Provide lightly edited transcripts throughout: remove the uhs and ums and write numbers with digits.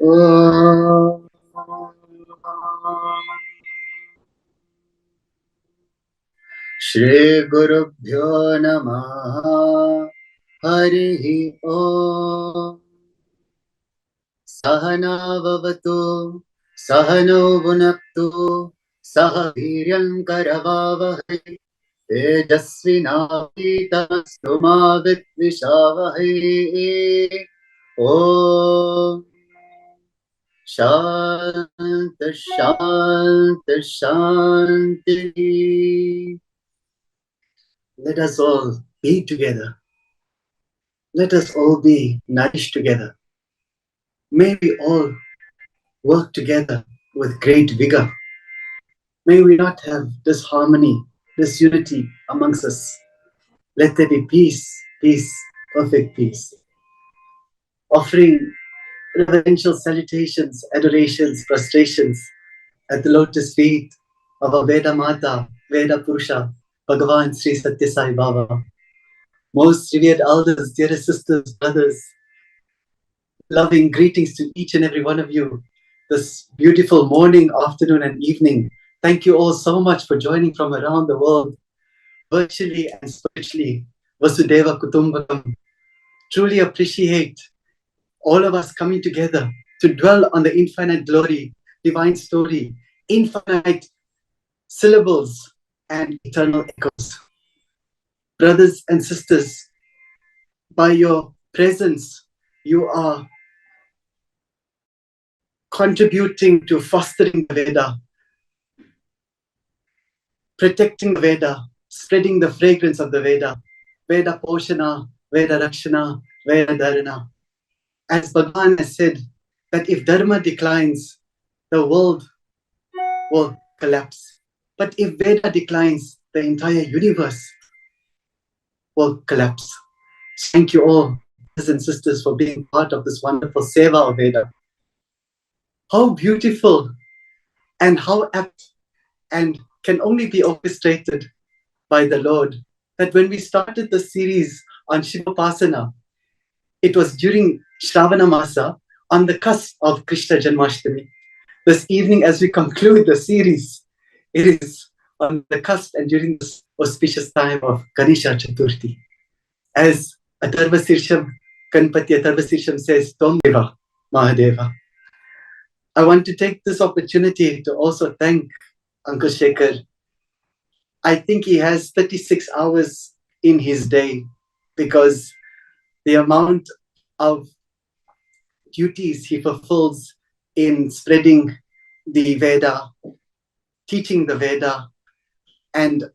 Om Shri Guru Bhyo Namaha Harihi Om Sahana Vavatu Sahano Bhunaktu Saha Viryam Karavavahai Tejasvinavitastu ma Vidvishavahai Om Shanti Shanti Shanti. Let us all be together. Let us all be nourished together. May we all work together with great vigor. May we not have disharmony, disunity amongst us. Let there be peace, peace, perfect peace. Offering reverential salutations, adorations, prostrations at the lotus feet of our Veda Mata, Veda Purusha, Bhagavan Sri Satya Sai Baba. Most revered elders, dearest sisters, brothers, loving greetings to each and every one of you this beautiful morning, afternoon, and evening. Thank you all so much for joining from around the world, virtually and spiritually. Vasudeva Kutumbakam. Truly appreciate all of us coming together to dwell on the infinite glory, divine story, infinite syllables, and eternal echoes. Brothers and sisters, by your presence, you are contributing to fostering the Veda, protecting the Veda, spreading the fragrance of the Veda, Veda Poshana, Veda Rakshana, Veda Dharana. As Bhagavan has said, that if Dharma declines, the world will collapse. But if Veda declines, the entire universe will collapse. Thank you all, brothers and sisters, for being part of this wonderful Seva of Veda. How beautiful and how apt and can only be orchestrated by the Lord that when we started the series on Shivopasana, it was during Shravana Masa on the cusp of Krishna Janmashtami. This evening, as we conclude the series, it is on the cusp and during this auspicious time of Ganesha Chaturthi. As Atharva Sirsham, Kanpati Atharva Sirsham says, Tomdeva Mahadeva. I want to take this opportunity to also thank Uncle Shekhar. I think he has 36 hours in his day because the amount of duties he fulfills in spreading the Veda, teaching the Veda, and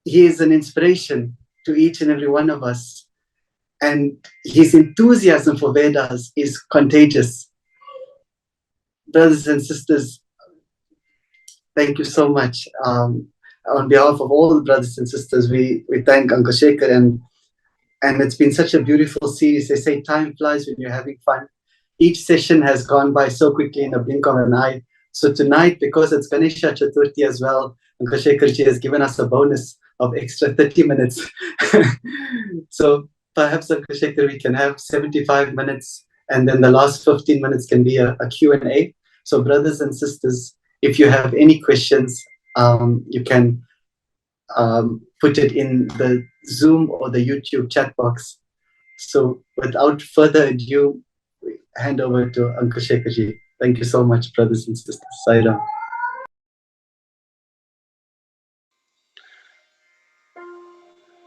he is an inspiration to each and every one of us. And his enthusiasm for Vedas is contagious. Brothers and sisters, thank you so much. On behalf of all the brothers and sisters, we thank Uncle Shekhar, and it's been such a beautiful series. They say time flies when you're having fun. Each session has gone by so quickly in a blink of an eye. So tonight, because it's Ganesha Chaturthi as well, Uncle Shekhar has given us a bonus of extra 30 minutes. So perhaps, Uncle Shekhar, we can have 75 minutes, and then the last 15 minutes can be a Q&A. So brothers and sisters, if you have any questions, you can put it in the Zoom or the YouTube chat box. So without further ado, we hand over to Uncle Shekhar. Thank you so much, brothers and sisters. Sairam.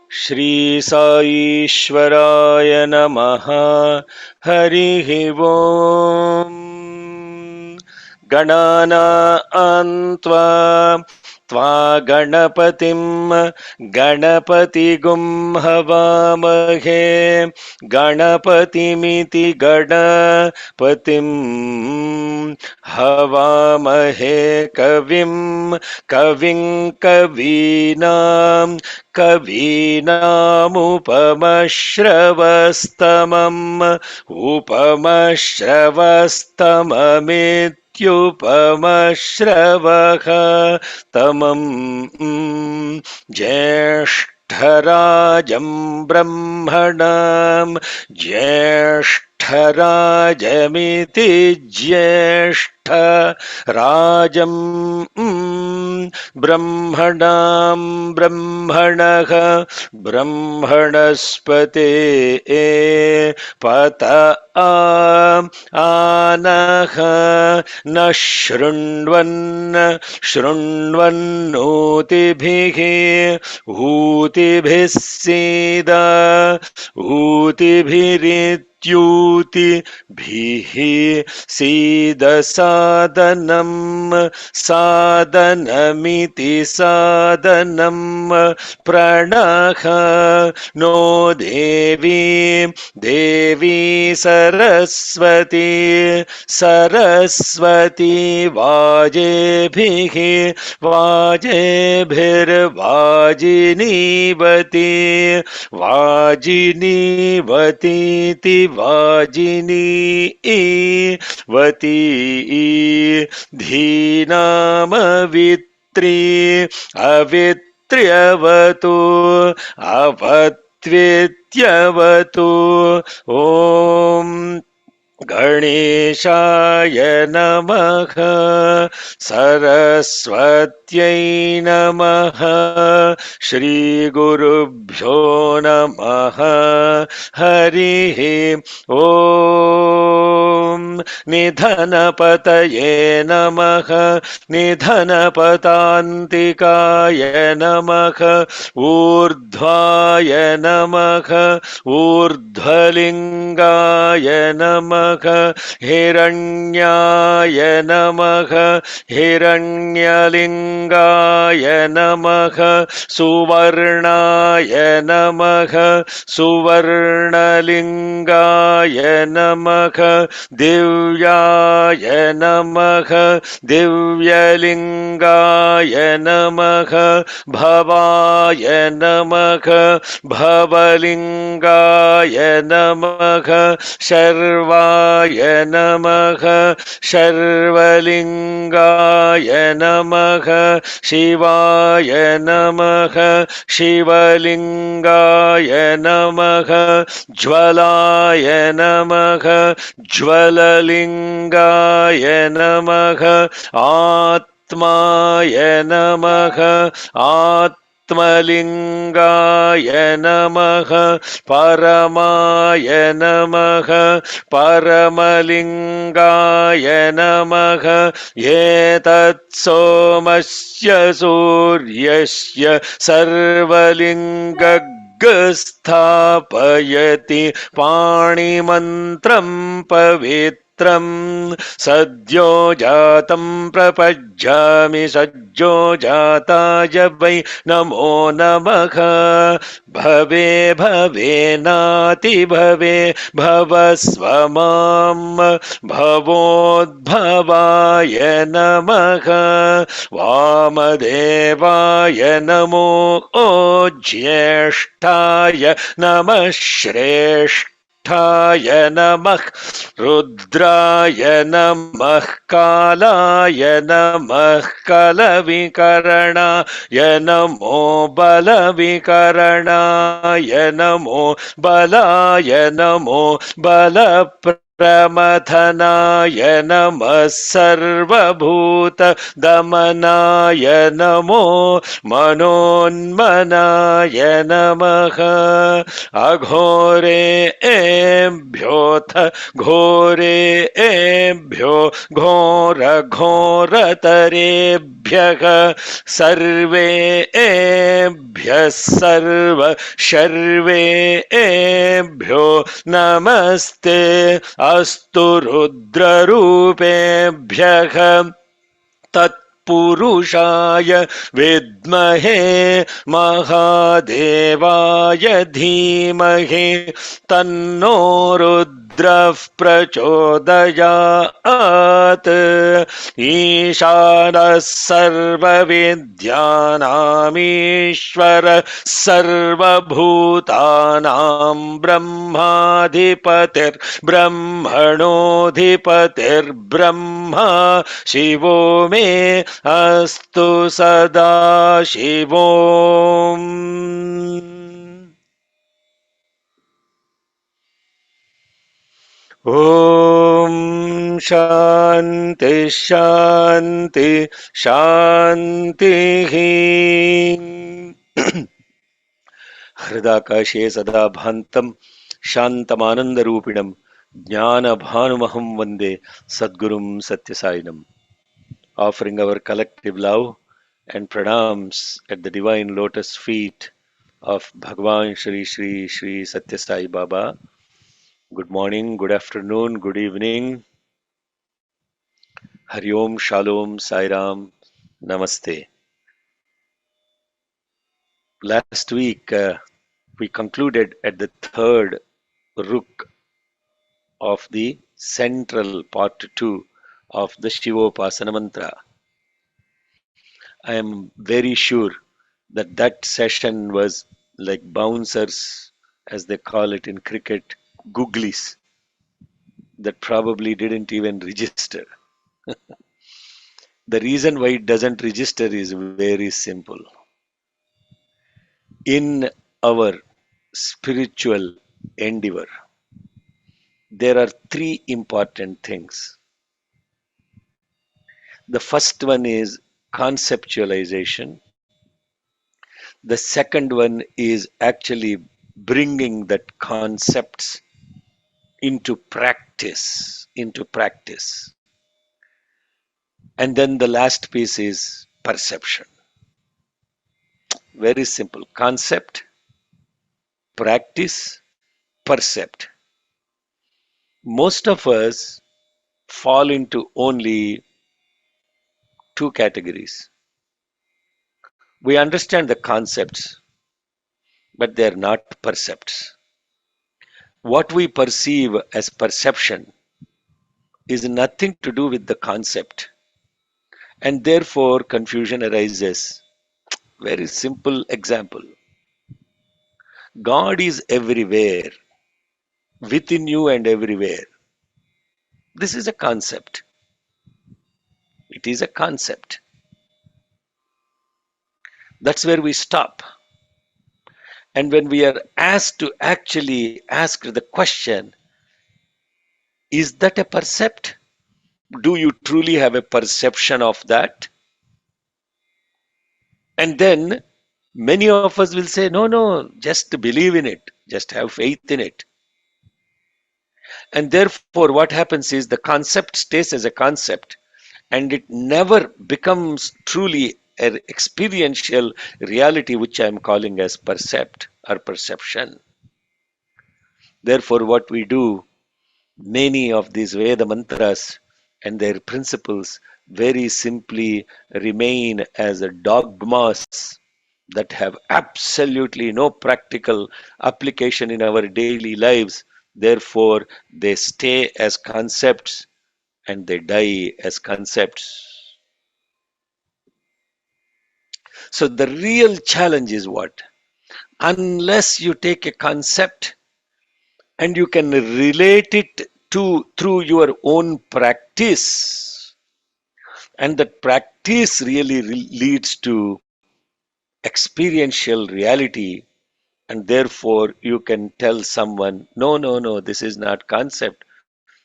Shri Sai Ishwaraya Namaha Harihi Om Ganana Antva Tva Ganapatim Ganapatigum Havamahe Ganapatimiti Ganapatim Havamahe Kavim Kavinam Kavinamupamashravastamam Upamashravastamamithyupamashravah Tamam Jeshtarajam Brahmanam Jeshtarajam ज्येष्ठराजमिति ज्येष्ठ राजम् ब्रह्मणां ब्रह्मणः ब्रह्मणस्पते पत आनः न शृण्वन् शृण्वन्नोतिभिः ऊतिभिः सीद ऊतिभिरित्यूतिभिः सीदसादनं सादनमिति सादनं प्रणः no देवी देवी सरस्वती सरस्वती वाजेभिः वाजेभिर्वाजिनीवती वाजिनीवतीति वाजिनीवती धीनामवित्री अवित्र्यवतु अवत्वित्यवतु ॐ गणेशाय नमः सरस्वत्यै नमः श्रीगुरुभ्यो नमः हरिः ॐ निधनपतये नमः निधनपतान्तिकाय नमः ऊर्ध्वाय नमः ऊर्ध्वलिङ्गाय नमः हिरण्याय नमः हिरण्यलिङ्गाय नमः सुवर्णाय नमः सुवर्णलिङ्गाय नमः दिव्याय नमः दिव्यलिङ्गाय नमः भवाय नमः भवलिङ्गाय नमः शर्वाय नमः शर्वलिङ्गाय नमः शिवाय नमः शिवलिङ्गाय नमः ज्वलाय नमः ज्वललिङ्गाय नमः आत्माय नमः आत्मलिङ्गाय नमः परमाय नमः परमलिङ्गाय नमः एतत्सोमस्य सूर्यस्य सर्वलिङ्गस्थापयति पाणिमन्त्रं पवित्रम् सद्यो जातं प्रपज्यामि सज्जो जाताय वै नमो नमः भवे भवे नाति भवे भवस्व मां भवोद्भवाय नमः वामदेवाय नमो ज्येष्ठाय नमः श्रेष्ठाय नमः रुद्राय नमः कालाय नमः कलविकरणाय नमो बलविकरणाय नमो बलाय नमो प्रमथनाय नमः सर्वभूतदमनाय नमो मनोन्मनाय नमः अघोरेभ्योऽथ घोरेभ्यो घोरघोरतरेभ्यः सर्वेभ्यः सर्व शर्वेभ्यो नमस्ते अस्तु रुद्ररूपेभ्यः तत्पुरुषाय विद्महे महादेवाय धीमहि तन्नो रुद्रः प्रचोदयात् ईशानः सर्वविद्यानामीश्वर सर्वभूतानां ब्रह्माधिपतिर्ब्रह्मणोऽधिपतिर्ब्रह्मा शिवो मे अस्तु सदा शिवोम् Om Shanti Shanti Shanti. हृदाकाशे सदा भान्तं शान्तमानन्दरूपिणं ज्ञानभानुमहं वन्दे सद्गुरुं सत्यसायिनं. Offering our collective love and pranams at the divine lotus feet of Bhagwan Shri Shri Shri Satya Sai Baba. Good morning, good afternoon, good evening. Hari Om, Shalom, Sai Ram, Namaste. Last week we concluded at the third Ruk of the central part 2 of the Shivopasana Mantra. I am very sure that that session was like bouncers, as they call it in cricket, googlies that probably didn't even register. The reason why it doesn't register is very simple. In our spiritual endeavor, there are three important things. The first one is conceptualization. The second one is actually bringing that concepts into practice. And then the last piece is perception. Very simple. Concept, practice, percept. Most of us fall into only two categories. We understand the concepts, but they are not percepts. What we perceive as perception is nothing to do with the concept, and therefore confusion arises. Very simple example. God is everywhere, within you and everywhere. This is a concept. It is a concept. That's where we stop. And when we are asked to actually ask the question, is that a percept? Do you truly have a perception of that? And then many of us will say, no, no, just believe in it, just have faith in it. And therefore, what happens is the concept stays as a concept and it never becomes truly an experiential reality, which I am calling as percept or perception. Therefore, what we do, many of these Veda mantras and their principles very simply remain as dogmas that have absolutely no practical application in our daily lives. Therefore, they stay as concepts and they die as concepts. So, the real challenge is what? Unless you take a concept and you can relate it to through your own practice, and that practice really leads to experiential reality, and therefore you can tell someone, no, no, no, this is not concept,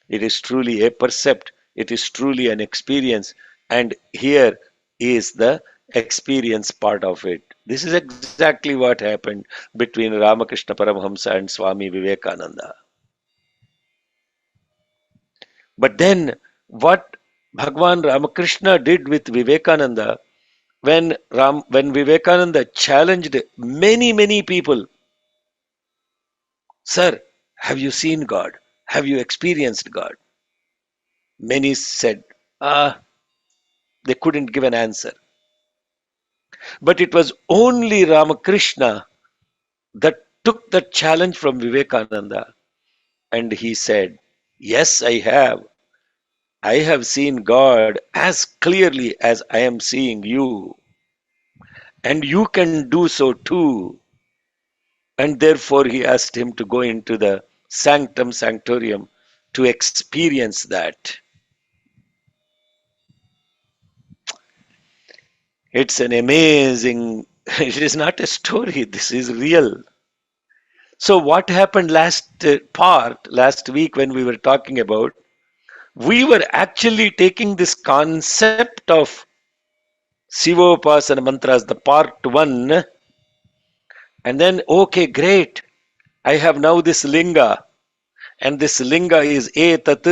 it is truly a percept, it is truly an experience, and here is the experience part of it. This is exactly what happened between Ramakrishna Paramahamsa and Swami Vivekananda. But then what Bhagwan Ramakrishna did with Vivekananda, when Vivekananda challenged many people, sir, have you seen God? Have you experienced God? Many said, ah, they couldn't give an answer. But it was only Ramakrishna that took the challenge from Vivekananda and he said, yes, I have. I have seen God as clearly as I am seeing you, and you can do so too. And therefore, he asked him to go into the sanctum sanctorium to experience that. It's an amazing, it is not a story, this is real. So what happened last week when we were talking about, we were actually taking this concept of Shivopasana Mantras, the part one, and then, okay, great. I have now this linga, and this linga is etat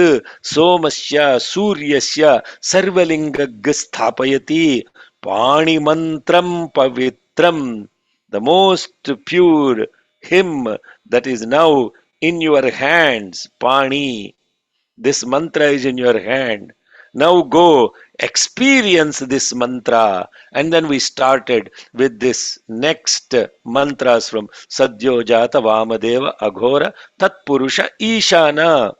somasya suryasya sarvalinga sthapayati pani mantram pavitram, the most pure hymn that is now in your hands, pani. This mantra is in your hand. Now go experience this mantra. And then we started with this next mantras from Sadhyo Jata Vamadeva Aghora Tatpurusha Ishana.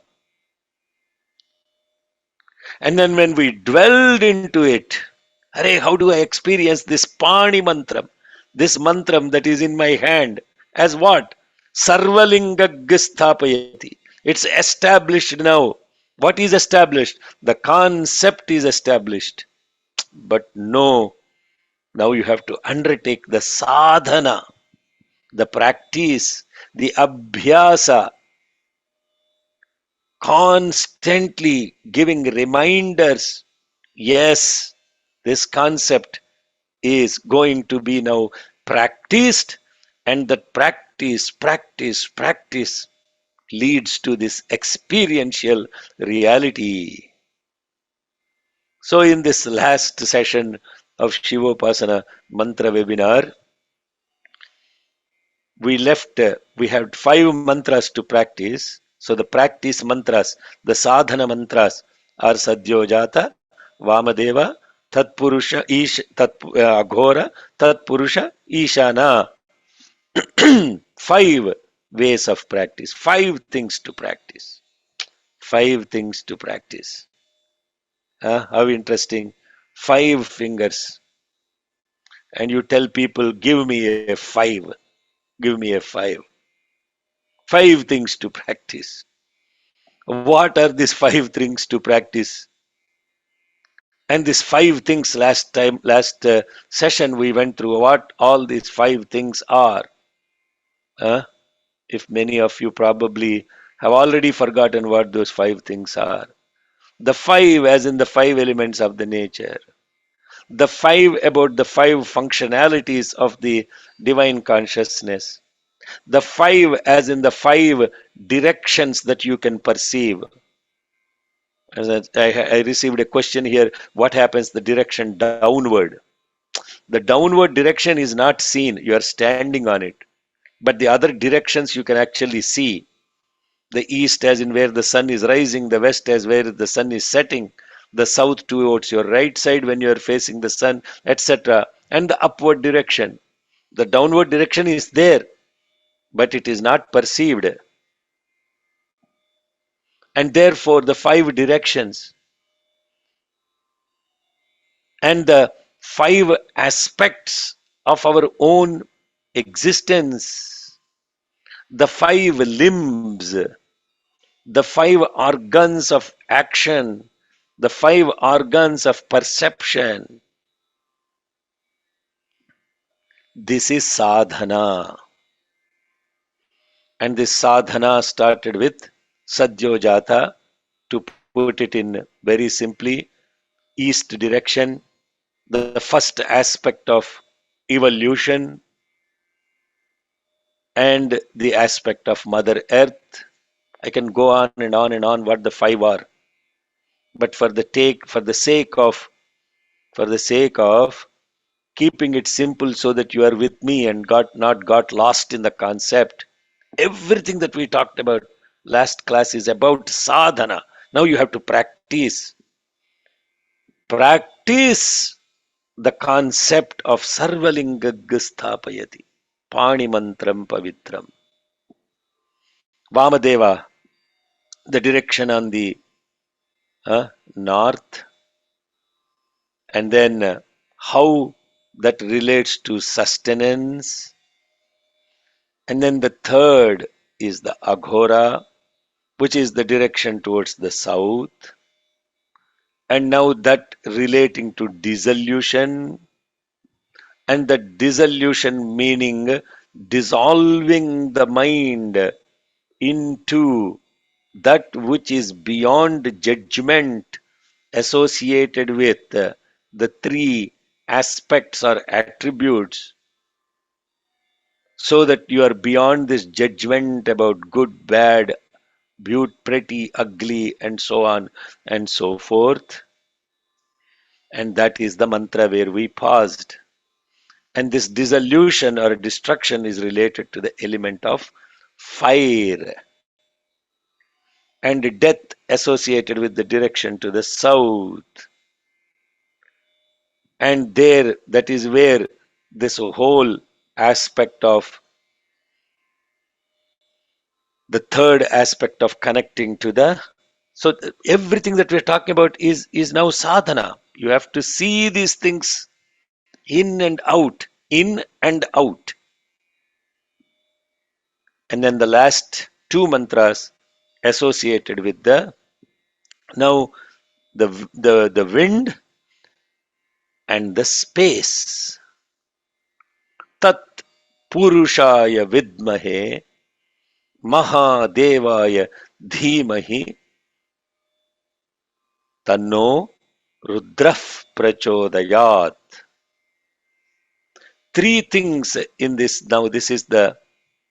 And then when we dwelled into it, Hare, how do I experience this Pani mantram? This mantram that is in my hand as what? Sarvalinga Sthapayati. It's established now. What is established? The concept is established. But no, now you have to undertake the sadhana, the practice, the abhyasa, constantly giving reminders. Yes, this concept is going to be now practiced, and that practice leads to this experiential reality. So, in this last session of Shivopasana Mantra webinar, we had 5 mantras to practice. So, the practice mantras, the sadhana mantras are Sadyojata, Vamadeva, Tatpurusha, Aghora, Tatpurusha, Ishana. 5 ways of practice, 5 things to practice, 5 things to practice. How interesting. 5 fingers. And you tell people, give me a 5. Give me a 5. 5 things to practice. What are these 5 things to practice? And these 5 things last session we went through what all these 5 things are. Huh? If many of you probably have already forgotten what those 5 things are. The 5 as in the 5 elements of the nature. The 5 about the 5 functionalities of the divine consciousness. The 5 as in the 5 directions that you can perceive. As I received a question here, what happens the direction downward? The downward direction is not seen, you are standing on it. But the other directions you can actually see. The east as in where the sun is rising, the west as where the sun is setting, the south towards your right side when you are facing the sun, etc. And the upward direction. The downward direction is there, but it is not perceived. And therefore, the 5 directions and the 5 aspects of our own existence, the 5 limbs, the 5 organs of action, the 5 organs of perception. This is sadhana. And this sadhana started with Sadyojata, to put it in very simply, east direction, the first aspect of evolution, and the aspect of Mother Earth. I can go on and on and on what the 5 are. But for the sake of keeping it simple so that you are with me and got lost in the concept, everything that we talked about last class is about sadhana. Now you have to practice the concept of sarvalinga sthapayati, pani mantram pavitram. Vamadeva, the direction on the north, and then how that relates to sustenance. And then the third is the Aghora, which is the direction towards the south. And now that relating to dissolution, and the dissolution meaning dissolving the mind into that which is beyond judgment associated with the three aspects or attributes, so that you are beyond this judgment about good, bad, pretty, ugly, and so on and so forth. And that is the mantra where we paused. And this dissolution or destruction is related to the element of fire, and death associated with the direction to the south. And there, that is where this whole aspect of the third aspect of connecting to the, so everything that we're talking about is now sadhana. You have to see these things in and out. And then the last two mantras associated with the, now the wind and the space. Tat purushaya vidmahe महादेवाय धीमहि तन्नो रुद्रः प्रचोदयात. Three things in this. Now this is the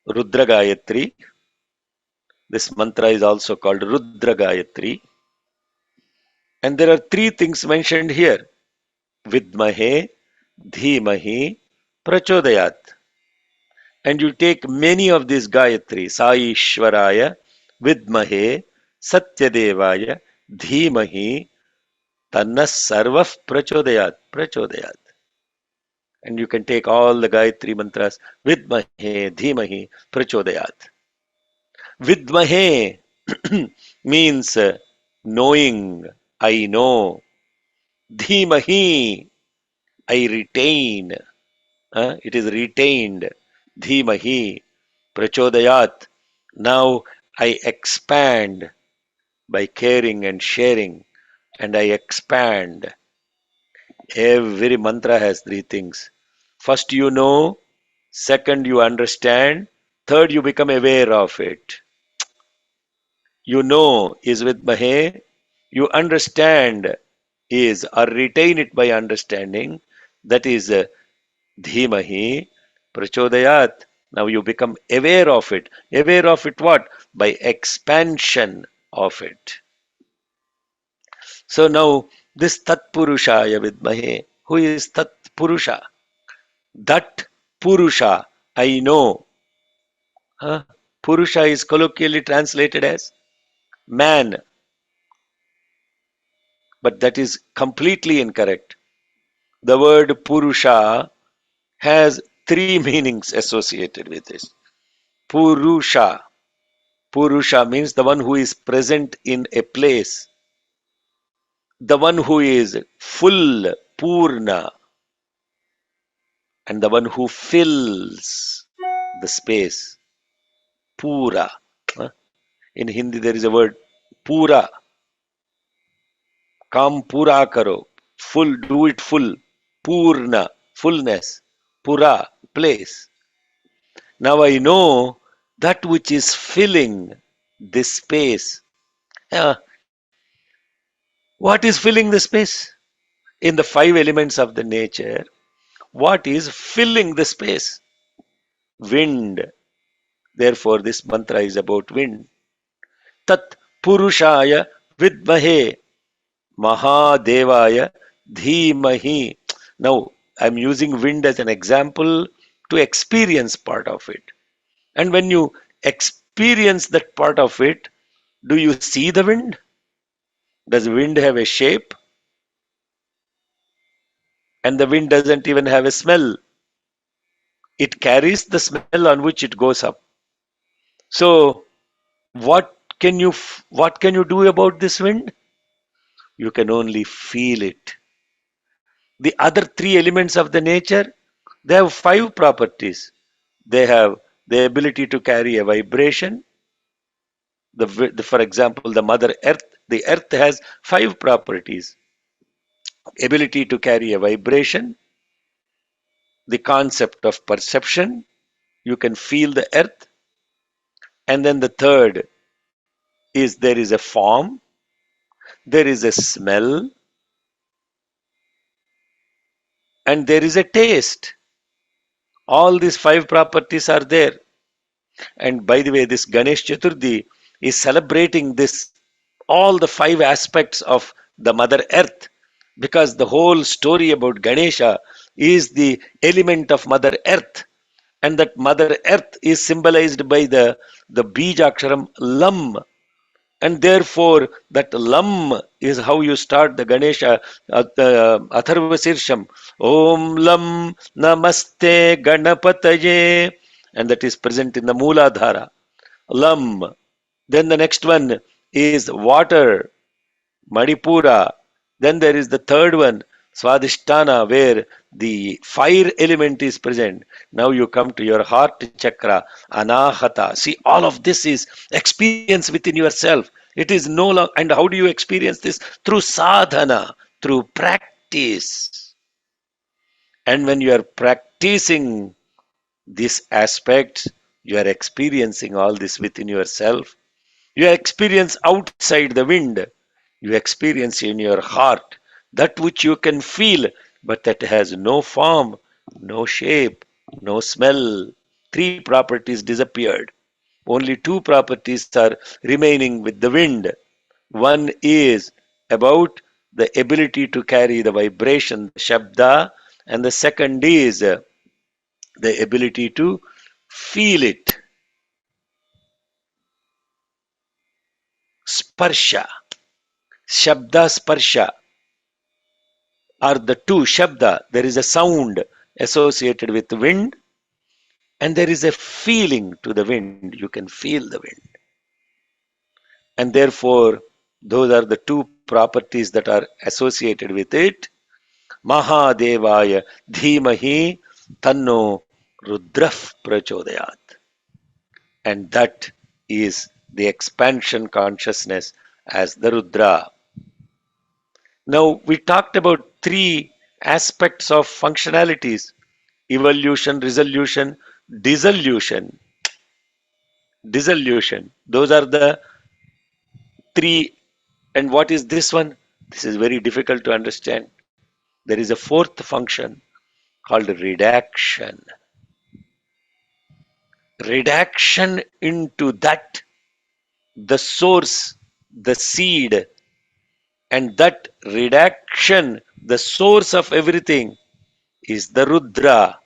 Rudra Gayatri. This mantra is also called Rudra Gayatri. And there are three things mentioned here. Vidmahe, Dhimahi, Prachodayat. And you take many of these Gayatri. Sai Ishwaraya, Vidmahe, Satyadevaya, Dhimahi, Tanna Sarvah Prachodayat. And you can take all the Gayatri mantras. Vidmahe, Dhimahi, Prachodayat. Vidmahe means knowing, I know. Dhimahi, I retain. It is retained. Dhimahi, Prachodayat. Now I expand by caring and sharing, and I expand. Every mantra has three things. First, you know. Second, you understand. Third, you become aware of it. You know is with Mahe. You understand is, or retain it by understanding. That is Dhimahi Prachodayat. Now you become aware of it. Aware of it what? By expansion of it. So now this Tat Purushaya Vidmahe. Who is Tat Purusha? That Purusha, I know. Huh? Purusha is colloquially translated as man, but that is completely incorrect. The word Purusha has three meanings associated with this. Purusha. Purusha means the one who is present in a place, the one who is full, Purna, and the one who fills the space, Pura. Huh? In Hindi, there is a word Pura. Kam pura karo. Full, do it full. Purna, fullness. Pura, place. Now I know that which is filling this space. Uh, what is filling the space? In the five elements of the nature, what is filling the space? Wind. Therefore, this mantra is about wind. Tat Purushaya Vidmahe Mahadevaya Dhimahi. Now, I'm using wind as an example to experience part of it. And when you experience that part of it, do you see the wind? Does wind have a shape? And the wind doesn't even have a smell. It carries the smell on which it goes up. So, what what can you do about this wind? You can only feel it. The other three elements of the nature, they have five properties. They have the ability to carry a vibration. For example, the Mother Earth, the Earth has five properties: ability to carry a vibration, the concept of perception, you can feel the earth. And then the third is there is a form, there is a smell, and there is a taste. All these five properties are there. And by the way, this Ganesh Chaturthi is celebrating this, all the five aspects of the Mother Earth, because the whole story about Ganesha is the element of Mother Earth. And that Mother Earth is symbolized by the Bijaksharam Lam. And therefore, that Lam is how you start the Ganesha Atharva Sirsham. Om Lam Namaste Ganapataye. And that is present in the Mooladhara. Lam. Then the next one is water, Manipura. Then there is the third one, Swadhisthana, where the fire element is present. Now you come to your heart chakra, Anahata. See, all of this is experience within yourself. It is no longer, and how do you experience this? Through sadhana, through practice. And when you are practicing this aspect, you are experiencing all this within yourself. You experience outside the wind. You experience in your heart that which you can feel, but that has no form, no shape, no smell. Three properties disappeared. Only two properties are remaining with the wind. One is about the ability to carry the vibration, the shabda, and the second is the ability to feel it, sparsha. Shabda, sparsha are the two. Shabda, there is a sound associated with wind, and there is a feeling to the wind. You can feel the wind. And therefore, those are the two properties that are associated with it. Mahadevaya Dhimahi Tanno Rudrah Prachodayat. And that is the expansion consciousness as the Rudra. Now, we talked about three aspects of functionalities: evolution, resolution, dissolution. Dissolution. Those are the three. And what is this one? This is very difficult to understand. There is a fourth function called redaction. Redaction into that, the source, the seed, and that redaction, the source of everything, is the Rudra.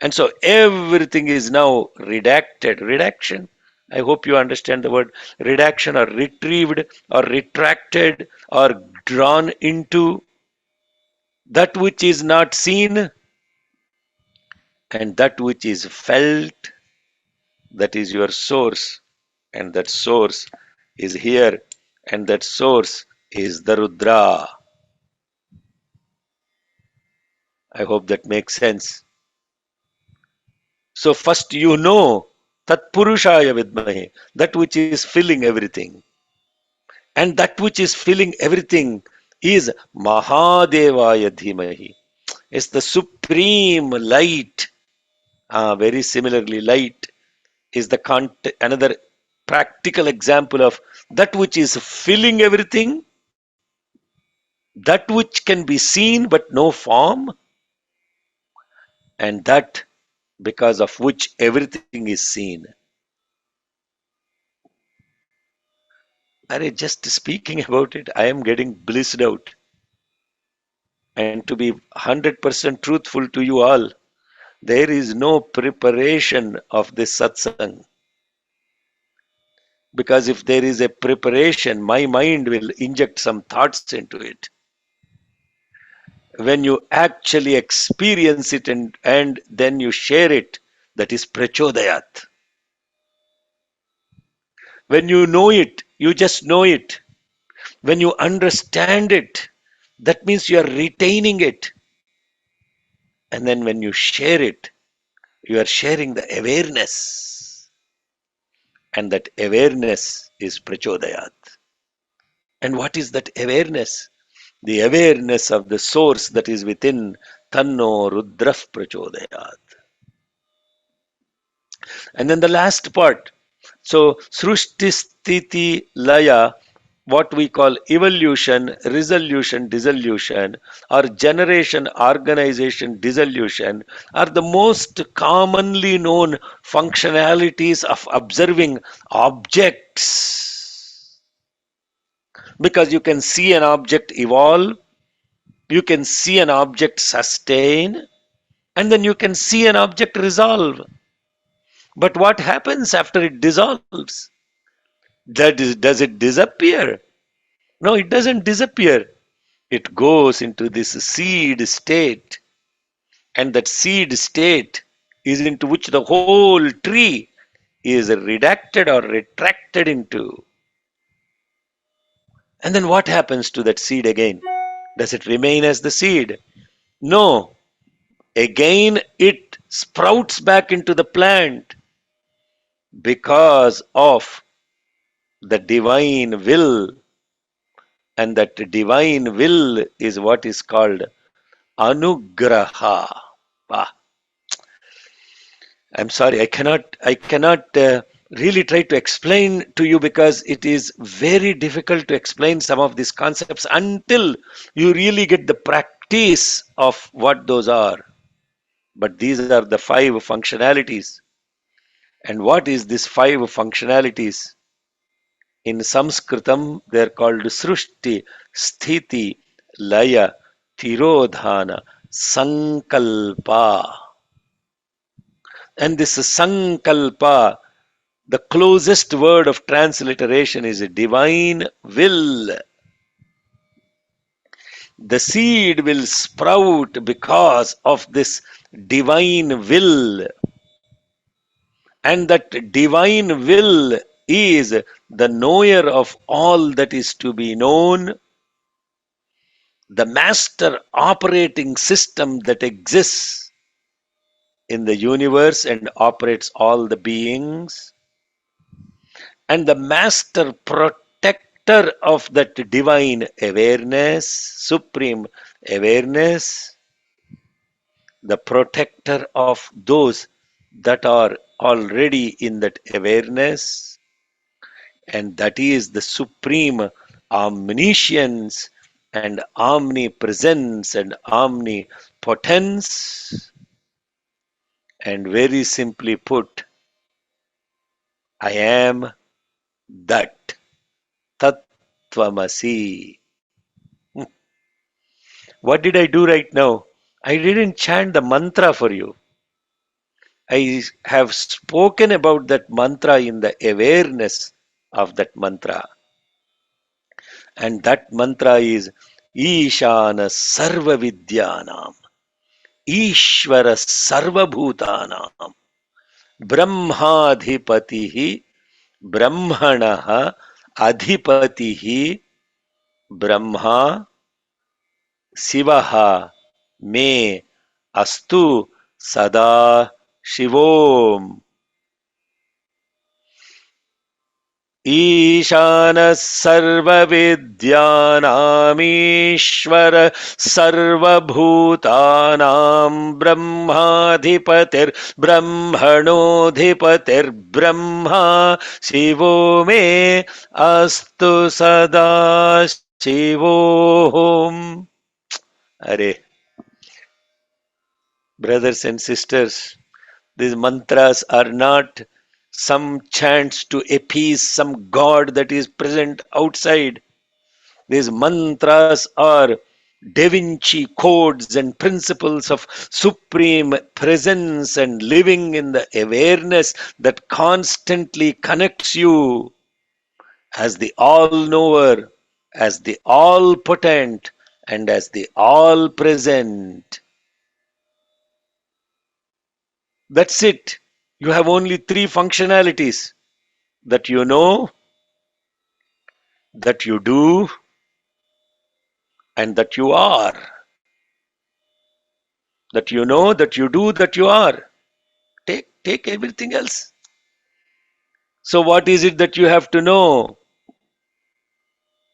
And so everything is now redacted. Redaction. I hope you understand the word redaction, or retrieved, or retracted, or drawn into that which is not seen and that which is felt. That is your source. And that source is here. And that source is the Rudra. I hope that makes sense. So first you know Tat Purushaya Vidmahe, that which is filling everything. And that which is filling everything is Mahadevaya Dhimahi. It's the supreme light. Very similarly, light is the another practical example of that which is filling everything, that which can be seen but no form, and that because of which everything is seen. Just speaking about it, I am getting blissed out. And to be 100% truthful to you all, there is no preparation of this satsang. Because if there is a preparation, my mind will inject some thoughts into it. When you actually experience it and then you share it, that is prachodayat. When you know it, you just know it. When you understand it, that means you are retaining it. And then when you share it, you are sharing the awareness. And that awareness is prachodayat. And what is that awareness? The awareness of the source that is within Tanno Rudrah Prachodayat. And then the last part. So, Srushti Sthiti Laya, what we call evolution, resolution, dissolution, or generation, organization, dissolution, are the most commonly known functionalities of observing objects. Because you can see an object evolve, you can see an object sustain, and then you can see an object resolve. But what happens after it dissolves? Does it disappear? No, it doesn't disappear. It goes into this seed state, and that seed state is into which the whole tree is redacted or retracted into. And then what happens to that seed again? Does it remain as the seed? No. Again, it sprouts back into the plant because of the divine will, and that divine will is what is called anugraha. Ah, I'm sorry, I cannot really try to explain to you because it is very difficult to explain some of these concepts until you really get the practice of what those are. But these are the five functionalities. And what is these five functionalities? In Sanskritam, they are called Srushti, Sthiti, Laya, Tirodhana, Sankalpa. And this Sankalpa, the closest word of transliteration is divine will. The seed will sprout because of this divine will. And that divine will is the knower of all that is to be known, the master operating system that exists in the universe and operates all the beings, and the master protector of that divine awareness, supreme awareness, the protector of those that are already in that awareness, and that is the supreme omniscience and omnipresence and omnipotence. And very simply put, I am that Tattvamasi. What did I do right now? I didn't chant the mantra for you. I have spoken about that mantra in the awareness of that mantra. And that mantra is Ishana Sarva Vidyanam, Ishvara Sarva Bhutanam, Brahmadhipatihi, Brahmanaha, Adhipatihi, Brahma, Sivaha, Me, Astu, Sada, Shivom. ईशानः सर्वविद्यानामीश्वर सर्वभूतानां ब्रह्माधिपतिर्ब्रह्मणोऽधिपतिर्ब्रह्मा शिवो मे अस्तु सदा शिवोऽहम्. Arey, brothers and sisters, these mantras are not some chants to appease some god that is present outside. These mantras are Da Vinci codes and principles of supreme presence and living in the awareness that constantly connects you as the all knower, as the all potent, and as the all present. That's it. You have only three functionalities: that you know, that you do, and that you are. That you know, that you do, that you are. Take everything else. So what is it that you have to know?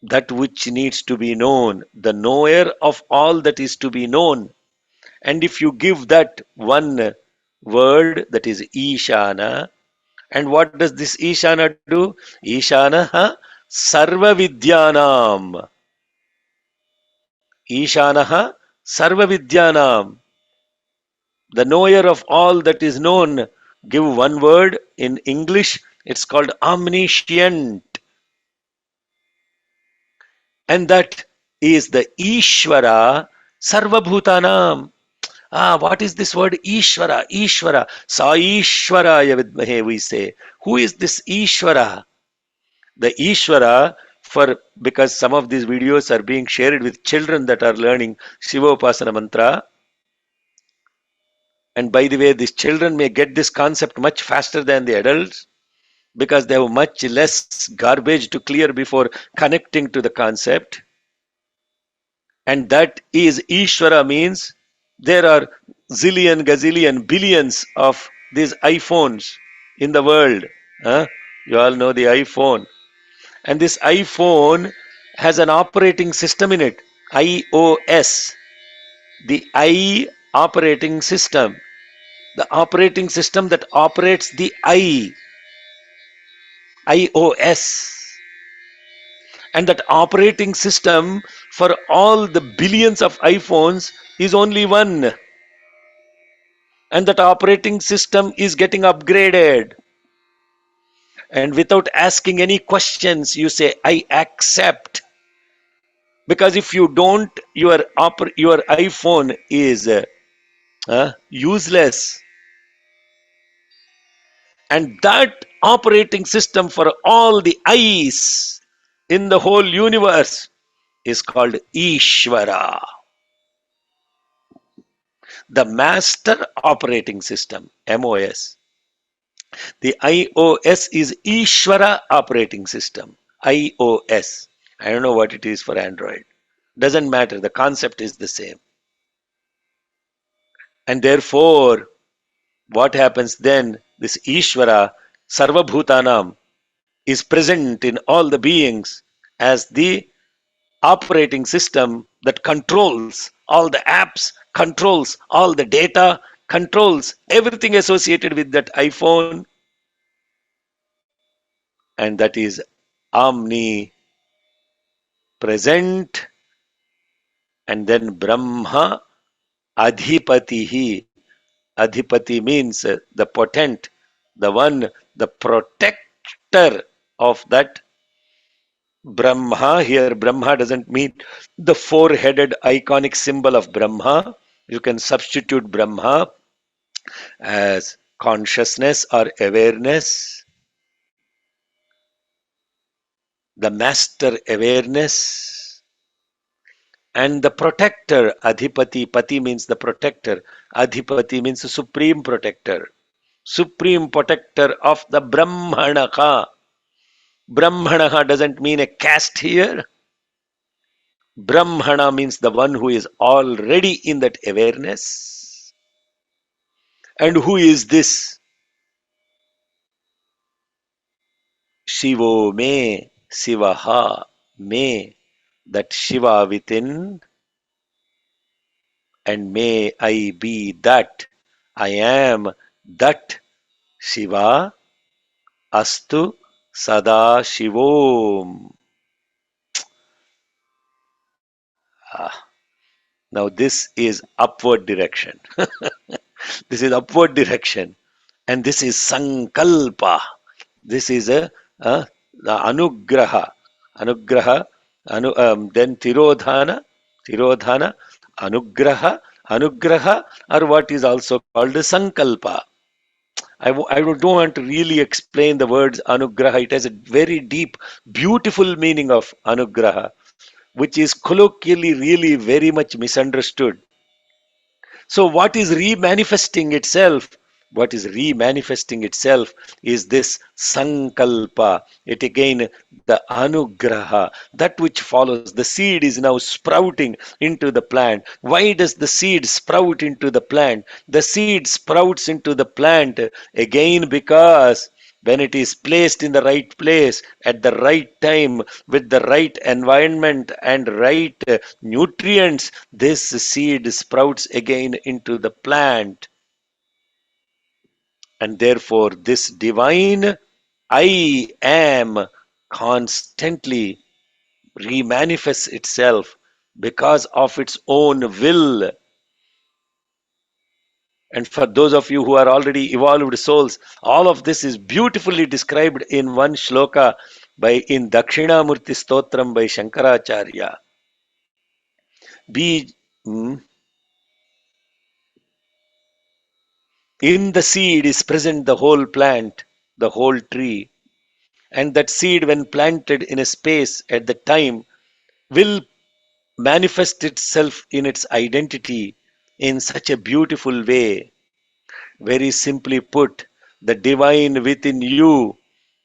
That which needs to be known, the knower of all that is to be known. And if you give that one word, that is Ishana. And what does this Ishana do? Ishana Sarva Vidyanam. Ishana Sarva Vidyanam. The knower of all that is known. Give one word in English, it's called omniscient. And that is the Ishvara Sarvabhutanam. What is this word Ishvara? Ishvara. Sa Ishvaraya Vidmahe, we say. Who is this Ishvara? The Ishvara, because some of these videos are being shared with children that are learning Shivopasana Mantra. And by the way, these children may get this concept much faster than the adults because they have much less garbage to clear before connecting to the concept. And that is Ishvara means there are zillion, gazillion, billions of these iPhones in the world. Huh? You all know the iPhone. And this iPhone has an operating system in it, iOS. The operating system. The operating system that operates the iOS. And that operating system for all the billions of iPhones is only one. And that operating system is getting upgraded. And without asking any questions, you say, I accept. Because if you don't, your iPhone is useless. And that operating system for all the eyes in the whole universe is called Ishvara, the master operating system, MOS. The iOS is Ishvara operating system, iOS. I don't know what it is for Android. Doesn't matter, the concept is the same. And therefore, what happens then? This Ishvara, Sarvabhutanam, is present in all the beings as the operating system that controls all the apps, controls all the data, controls everything associated with that iPhone, and that is omnipresent. And then Brahma Adhipatihi. Adhipati means the potent, the one, the protector of that Brahma. Here, Brahma doesn't mean the four-headed iconic symbol of Brahma. You can substitute Brahma as consciousness or awareness, the master awareness, and the protector. Adhipati, Pati means the protector. Adhipati means the supreme protector. Supreme protector of the Brahmanaka. Brahmanaka doesn't mean a caste here. Brahmana means the one who is already in that awareness. And who is this? Shivo me, Sivaha me, that Shiva within, and may I be that. I am that Shiva, Astu Sada Shivom. Now this is upward direction. This is upward direction. And this is Sankalpa. This is the Anugraha. Anugraha, then Tirodhana, Anugraha, Anugraha, or what is also called Sankalpa. I don't want to really explain the words Anugraha. It has a very deep, beautiful meaning of Anugraha, which is colloquially really very much misunderstood. So what is remanifesting itself? What is remanifesting itself is this sankalpa. It again, the anugraha, that which follows. The seed is now sprouting into the plant. Why does the seed sprout into the plant? The seed sprouts into the plant again because when it is placed in the right place at the right time with the right environment and right nutrients, this seed sprouts again into the plant. And therefore, this divine I am constantly remanifests itself because of its own will. And for those of you who are already evolved souls, all of this is beautifully described in one shloka by in Dakshinamurti Stotram by Shankaracharya. Be in the seed is present the whole plant, the whole tree, and that seed, when planted in a space at the time, will manifest itself in its identity in such a beautiful way. Very simply put, the divine within you,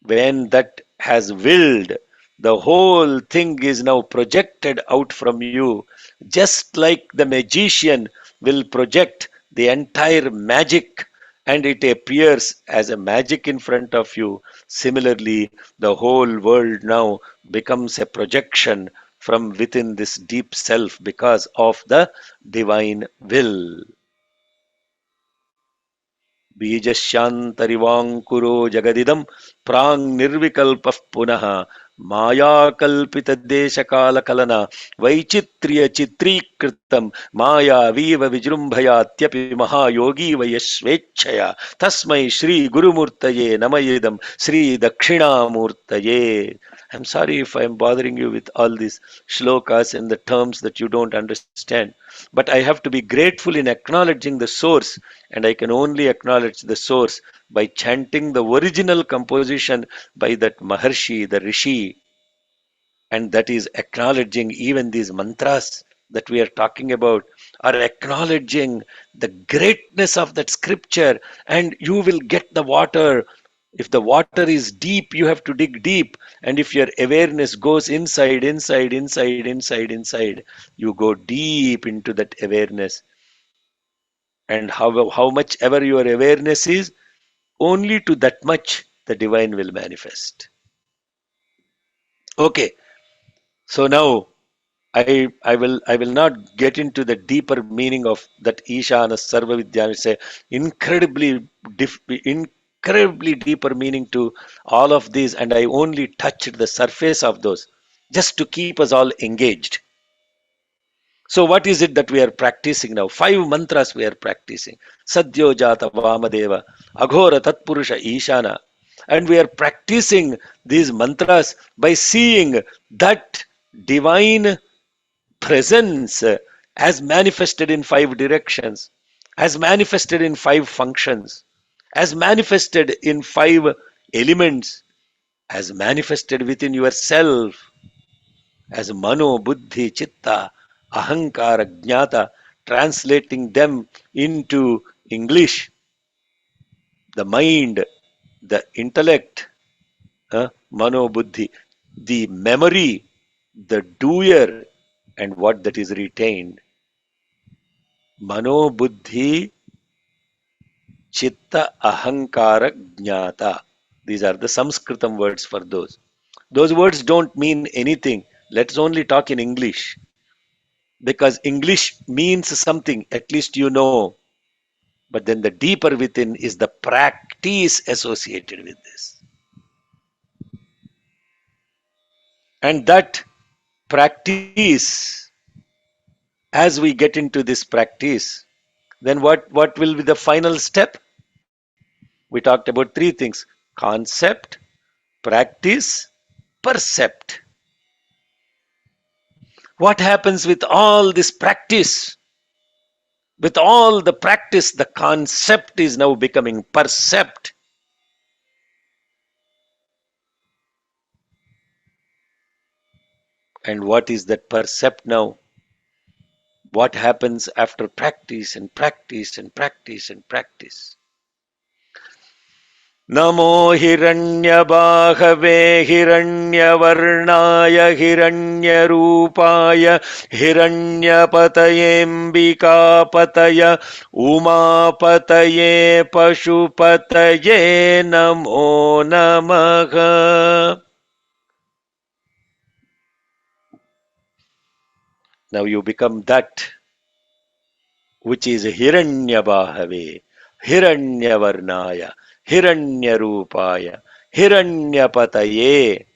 when that has willed, the whole thing is now projected out from you, just like the magician will project the entire magic and it appears as a magic in front of you. Similarly, the whole world now becomes a projection from within this deep self because of the divine will. बीजशान्तरिवाङ्कुरो जगदिदं प्राङ् निर्विकल्पः पुनः मायाकल्पितदेशकालकलना वैचित्र्यचित्रीकृतं मायावीव विजृम्भयात्यपि महायोगी वयस्वेच्छया तस्मै श्रीगुरुमूर्तये नम इदं श्रीदक्षिणामूर्तये. I'm sorry if I'm bothering you with all these shlokas and the terms that you don't understand, but I have to be grateful in acknowledging the source, and I can only acknowledge the source by chanting the original composition by that Maharshi, the Rishi, and that is acknowledging even these mantras that we are talking about are acknowledging the greatness of that scripture, and you will get the water. If the water is deep, you have to dig deep, and if your awareness goes inside, you go deep into that awareness. And how much ever your awareness is, only to that much the divine will manifest. Okay, so now I will not get into the deeper meaning of that Ishana Sarva Vidya. It's a incredibly deeper meaning to all of these, and I only touched the surface of those just to keep us all engaged. So what is it that we are practicing now? 5 mantras we are practicing. Sadhyo Jata Vamadeva, Aghora Tatpurusha Ishana. And we are practicing these mantras by seeing that divine presence as manifested in 5 directions, as manifested in 5 functions, as manifested in 5 elements, as manifested within yourself, as mano, buddhi, chitta, ahankara, jnata, translating them into English, the mind, the intellect, mano, buddhi, the memory, the doer, and what that is retained. Mano, buddhi, chitta, ahankara, jnata. These are the Sanskritam words for those. Those words don't mean anything. Let's only talk in English, because English means something, at least you know. But then the deeper within is the practice associated with this. And that practice, as we get into this practice, then what will be the final step? We talked about 3 things: concept, practice, percept. What happens with all this practice? With all the practice, the concept is now becoming percept. And what is that percept now? What happens after practice and practice and practice and practice? Namo Hiranyabahave Hiranyavarnaya Hiranyarupaya Hiranyapatayembikapataya Umapataye Pashupataye Namo Namaha. Now you become that which is Hiranyabahave. Hiranyavarnaya, Hiranyarupaya, Hiranyapataye,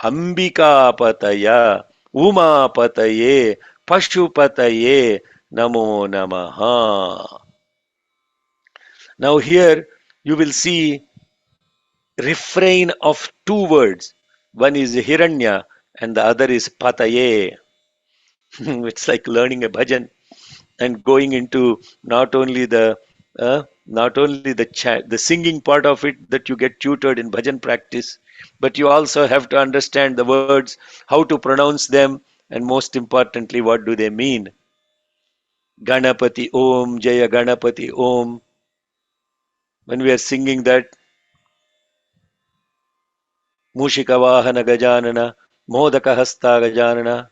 Ambikapataya, Umapataye, Pashupataye, Namo Namaha. Now here you will see refrain of two words. One is Hiranya and the other is Pataye. It's like learning a bhajan and going into not only the singing part of it that you get tutored in bhajan practice, but you also have to understand the words, how to pronounce them, and most importantly, what do they mean. Ganapati Om, Jaya Ganapati Om. When we are singing that, Mushikavahana Gajanana, Modaka Hasta Gajanana,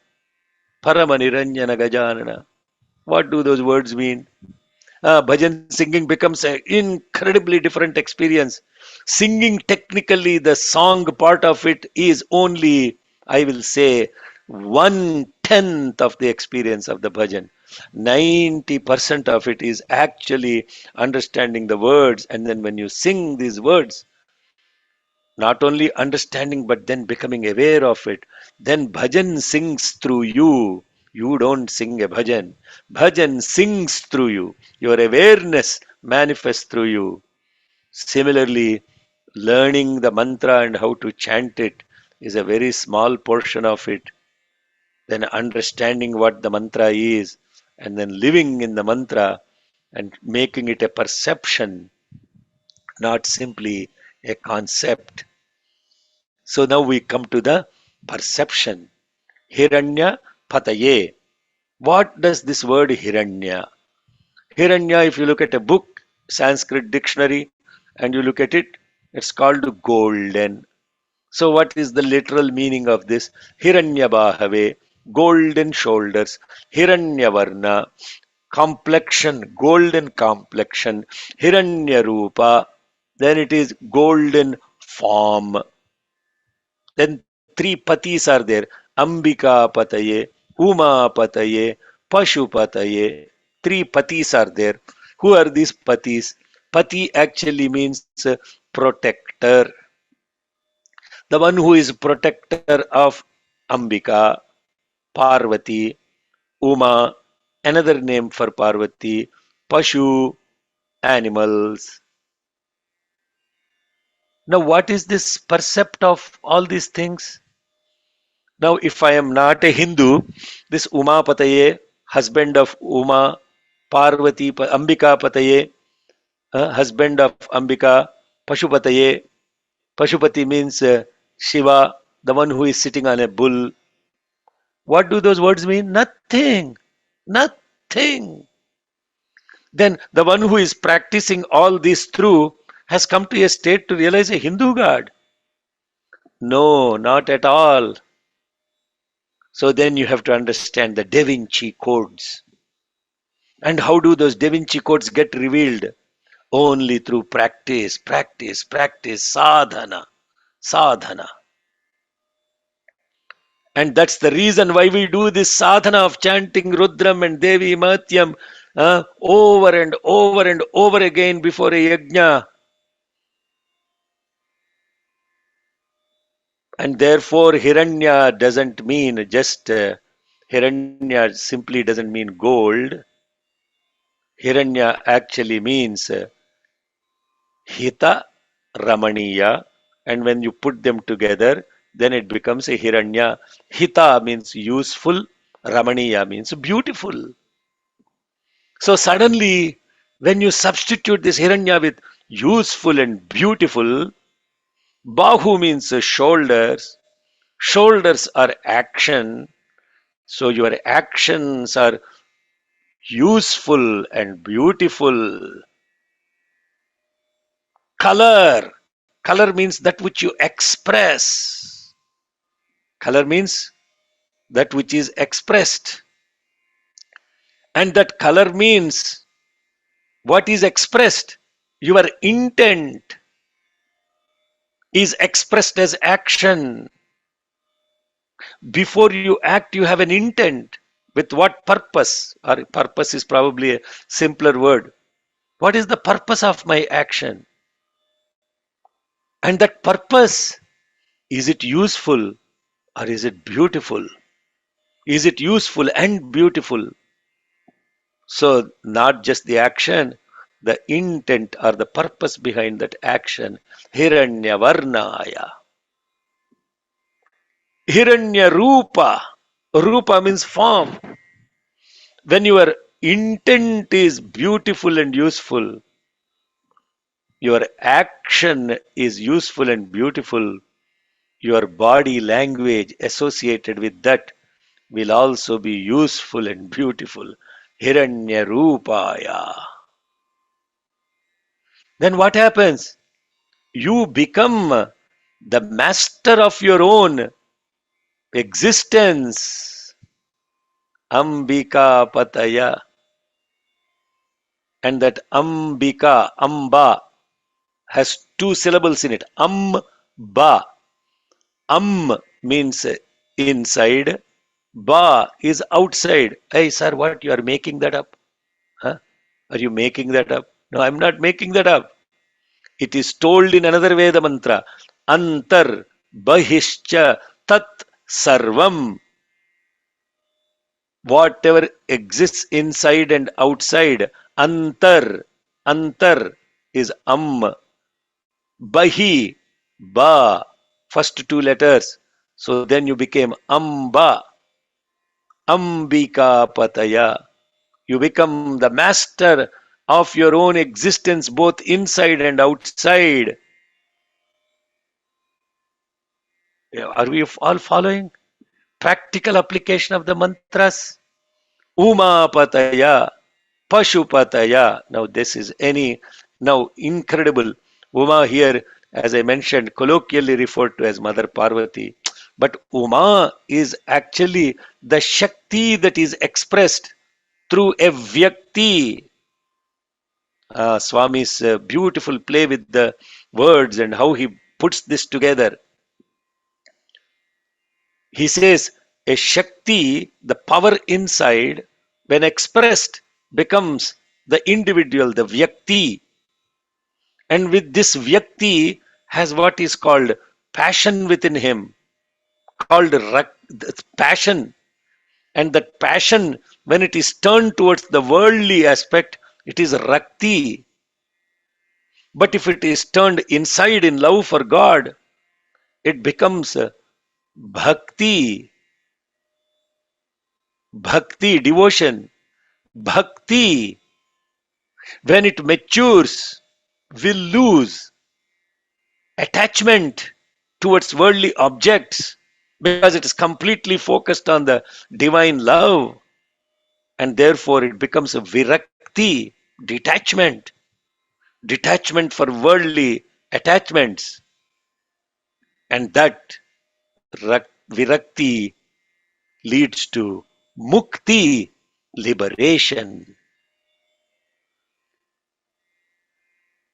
Paramaniranjana Gajanana. What do those words mean? Bhajan singing becomes an incredibly different experience. Singing technically, the song part of it is only, I will say, 1/10 of the experience of the bhajan. 90% of it is actually understanding the words, and then when you sing these words, not only understanding but then becoming aware of it, then bhajan sings through you. You don't sing a bhajan sings through you. Your awareness manifests through you. Similarly, learning the mantra and how to chant it is a very small portion of it. Then understanding what the mantra is and then living in the mantra and making it a perception, not simply a concept. So now we come to the perception. Hiranya Pataye. What does this word Hiranya? Hiranya, if you look at a book, Sanskrit dictionary, and you look at it, it's called golden. So what is the literal meaning of this? Hiranya Bahave, golden shoulders. Hiranya Varna, complexion, golden complexion. Hiranya Rupa, then it is golden form. Then three patis are there. Ambika Pataye, Uma Pataye, Pashu Pataye. Three patis are there. Who are these patis? Pati actually means protector. The one who is protector of Ambika, Parvati, Uma, another name for Parvati, Pashu, animals. Now, what is this percept of all these things? Now, if I am not a Hindu, this Uma Pataye, husband of Uma, Parvati, Ambika Pataye, husband of Ambika, Pashupataye. Pashupati means Shiva, the one who is sitting on a bull. What do those words mean? Nothing. Nothing. Then the one who is practicing all this through has come to a state to realize a Hindu God. No, not at all. So then you have to understand the Da Vinci codes. And how do those Da Vinci codes get revealed? Only through practice, practice, practice, sadhana, sadhana. And that's the reason why we do this sadhana of chanting Rudram and Devi Matyam over and over and over again before a yajna. And therefore, Hiranya doesn't mean just, Hiranya simply doesn't mean gold. Hiranya actually means Hita Ramaniya, and when you put them together, then it becomes a Hiranya. Hita means useful, Ramaniya means beautiful. So suddenly, when you substitute this Hiranya with useful and beautiful, Bahu means shoulders. Shoulders are action. So your actions are useful and beautiful. Color. Color means that which you express. Color means that which is expressed. And that color means what is expressed. Your intent is expressed as action. Before you act, you have an intent. With what purpose? Or purpose is probably a simpler word. What is the purpose of my action? And that purpose, is it useful or is it beautiful? Is it useful and beautiful? So, not just the action, the intent or the purpose behind that action. Hiranya Varnaya. Hiranya Rupa. Rupa means form. When your intent is beautiful and useful, your action is useful and beautiful, your body language associated with that will also be useful and beautiful. Hiranya Rupaya. Then what happens? You become the master of your own existence. Ambika Pataya. And that Ambika, Amba, has two syllables in it. Amba. Means inside. Ba is outside. Hey, sir, what? You are making that up? Huh? Are you making that up? No, I'm not making that up. It is told in another Veda mantra. Antar Bahischa Tat Sarvam. Whatever exists inside and outside. Antar. Antar is Bahi. Ba. First two letters. So then you became Amba. Ambika Pataya. You become the master of your own existence, both inside and outside. Are we all following? Practical application of the mantras. Uma Pataya, Pashupataya. Now, this is now incredible. Uma here, as I mentioned, colloquially referred to as Mother Parvati. But Uma is actually the Shakti that is expressed through a Vyakti. Swami's beautiful play with the words and how he puts this together. He says, a Shakti, the power inside, when expressed, becomes the individual, the Vyakti. And with this Vyakti has what is called passion within him, called passion. And that passion, when it is turned towards the worldly aspect, it is Rakti. But if it is turned inside in love for God, it becomes bhakti, bhakti, devotion. Bhakti, when it matures, will lose attachment towards worldly objects because it is completely focused on the divine love, and therefore it becomes a virakti, detachment, detachment for worldly attachments, and that virakti leads to mukti, liberation.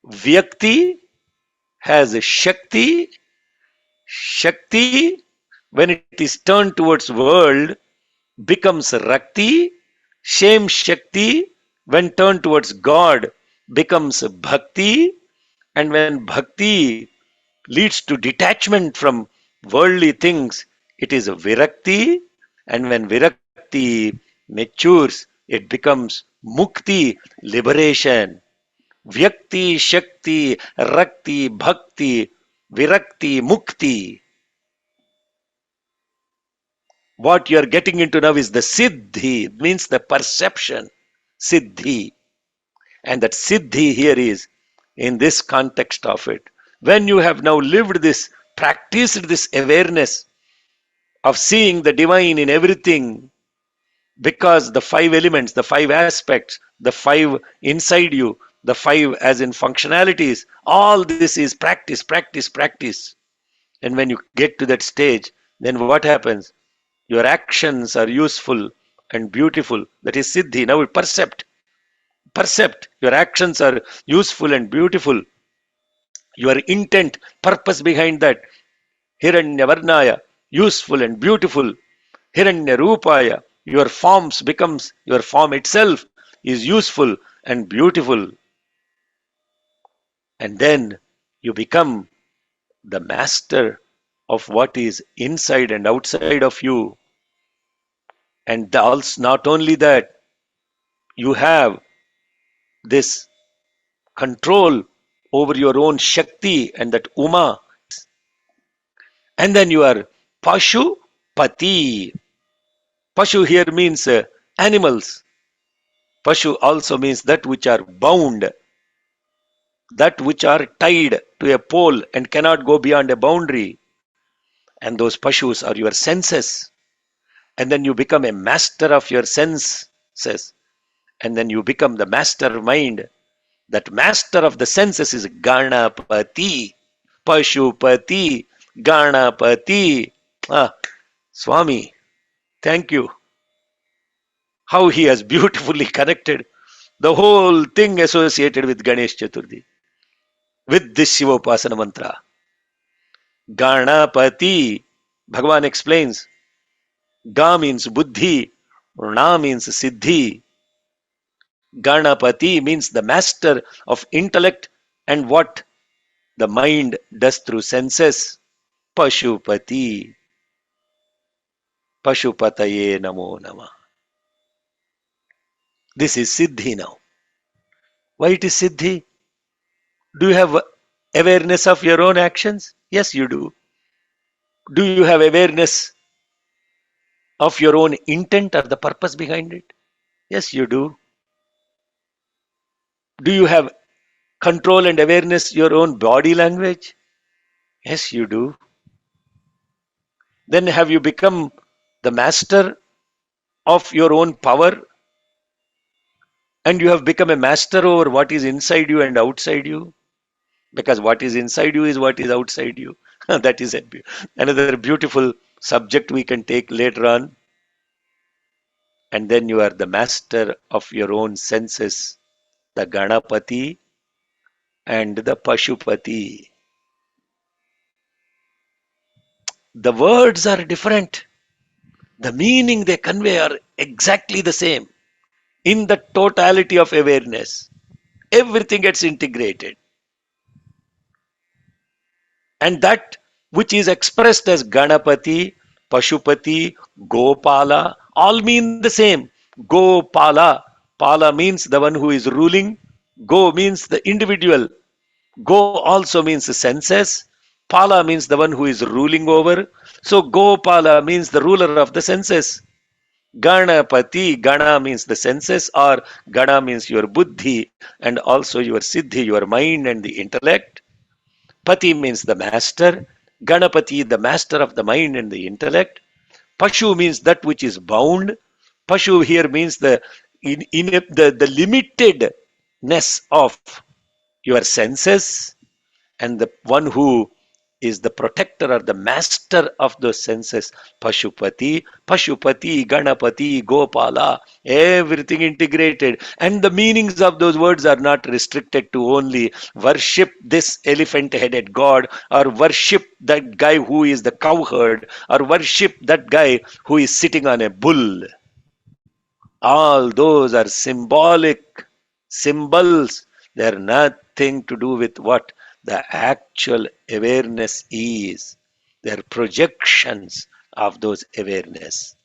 Vyakti has a Shakti. Shakti, when it is turned towards world, becomes Rakti. Same Shakti, when turned towards God, becomes Bhakti. And when Bhakti leads to detachment from worldly things, it is a Virakti. And when Virakti matures, it becomes Mukti, liberation. Vyakti, Shakti, Rakti, Bhakti, Virakti, Mukti. What you are getting into now is the Siddhi, means the perception. Siddhi. And that Siddhi here is in this context of it. When you have now lived this, practiced this awareness of seeing the divine in everything, because the five elements, the five aspects, the five inside you, the five as in functionalities, all this is practice, practice, practice. And when you get to that stage, then what happens? Your actions are useful and beautiful. That is Siddhi. Now percept. Percept. Your actions are useful and beautiful. Your intent, purpose behind that. Hiranya Varnaya, useful and beautiful. Hiranya Rupaya, your form itself is useful and beautiful. And then you become the master of what is inside and outside of you. And also, not only that, you have this control over your own Shakti and that Uma. And then you are Pashu Pati. Pashu here means animals. Pashu also means that which are bound, that which are tied to a pole and cannot go beyond a boundary. And those Pashus are your senses. And then you become a master of your senses. And then you become the master mind. That master of the senses is Ganapati, Pashupati, Ganapati. Ah, Swami, thank you. How he has beautifully connected the whole thing associated with Ganesh Chaturthi with this Shivopasana mantra. Ganapati, Bhagavan explains, Ga means buddhi, Na means siddhi. Ganapati means the master of intellect and what the mind does through senses. Pashupati, Pashupataye namo nama. This is siddhi now. Why it is siddhi? Do you have awareness of your own actions? Yes, you do. Do you have awareness of your own intent or the purpose behind it? Yes, you do. Do you have control and awareness your own body language? Yes, you do. Then have you become the master of your own power and you have become a master over what is inside you and outside you? Because what is inside you is what is outside you. That is another beautiful subject we can take later on. And then you are the master of your own senses, the Ganapati and the Pashupati. The words are different. The meaning they convey are exactly the same. In the totality of awareness, everything gets integrated. And that which is expressed as Ganapati, Pashupati, Gopala, all mean the same. Gopala. Pala means the one who is ruling. Go means the individual. Go also means the senses. Pala means the one who is ruling over. So Gopala means the ruler of the senses. Ganapati, Gana means the senses, or Gana means your buddhi and also your siddhi, your mind and the intellect. Pati means the master. Ganapati, the master of the mind and the intellect. Pashu means that which is bound. Pashu here means the limitedness of your senses, and the one who is the protector or the master of those senses. Pashupati, Pashupati, Ganapati, Gopala, everything integrated. And the meanings of those words are not restricted to only worship this elephant headed god, or worship that guy who is the cowherd, or worship that guy who is sitting on a bull. All those are symbolic symbols. They are nothing to do with what the actual awareness is. They are projections of those awareness.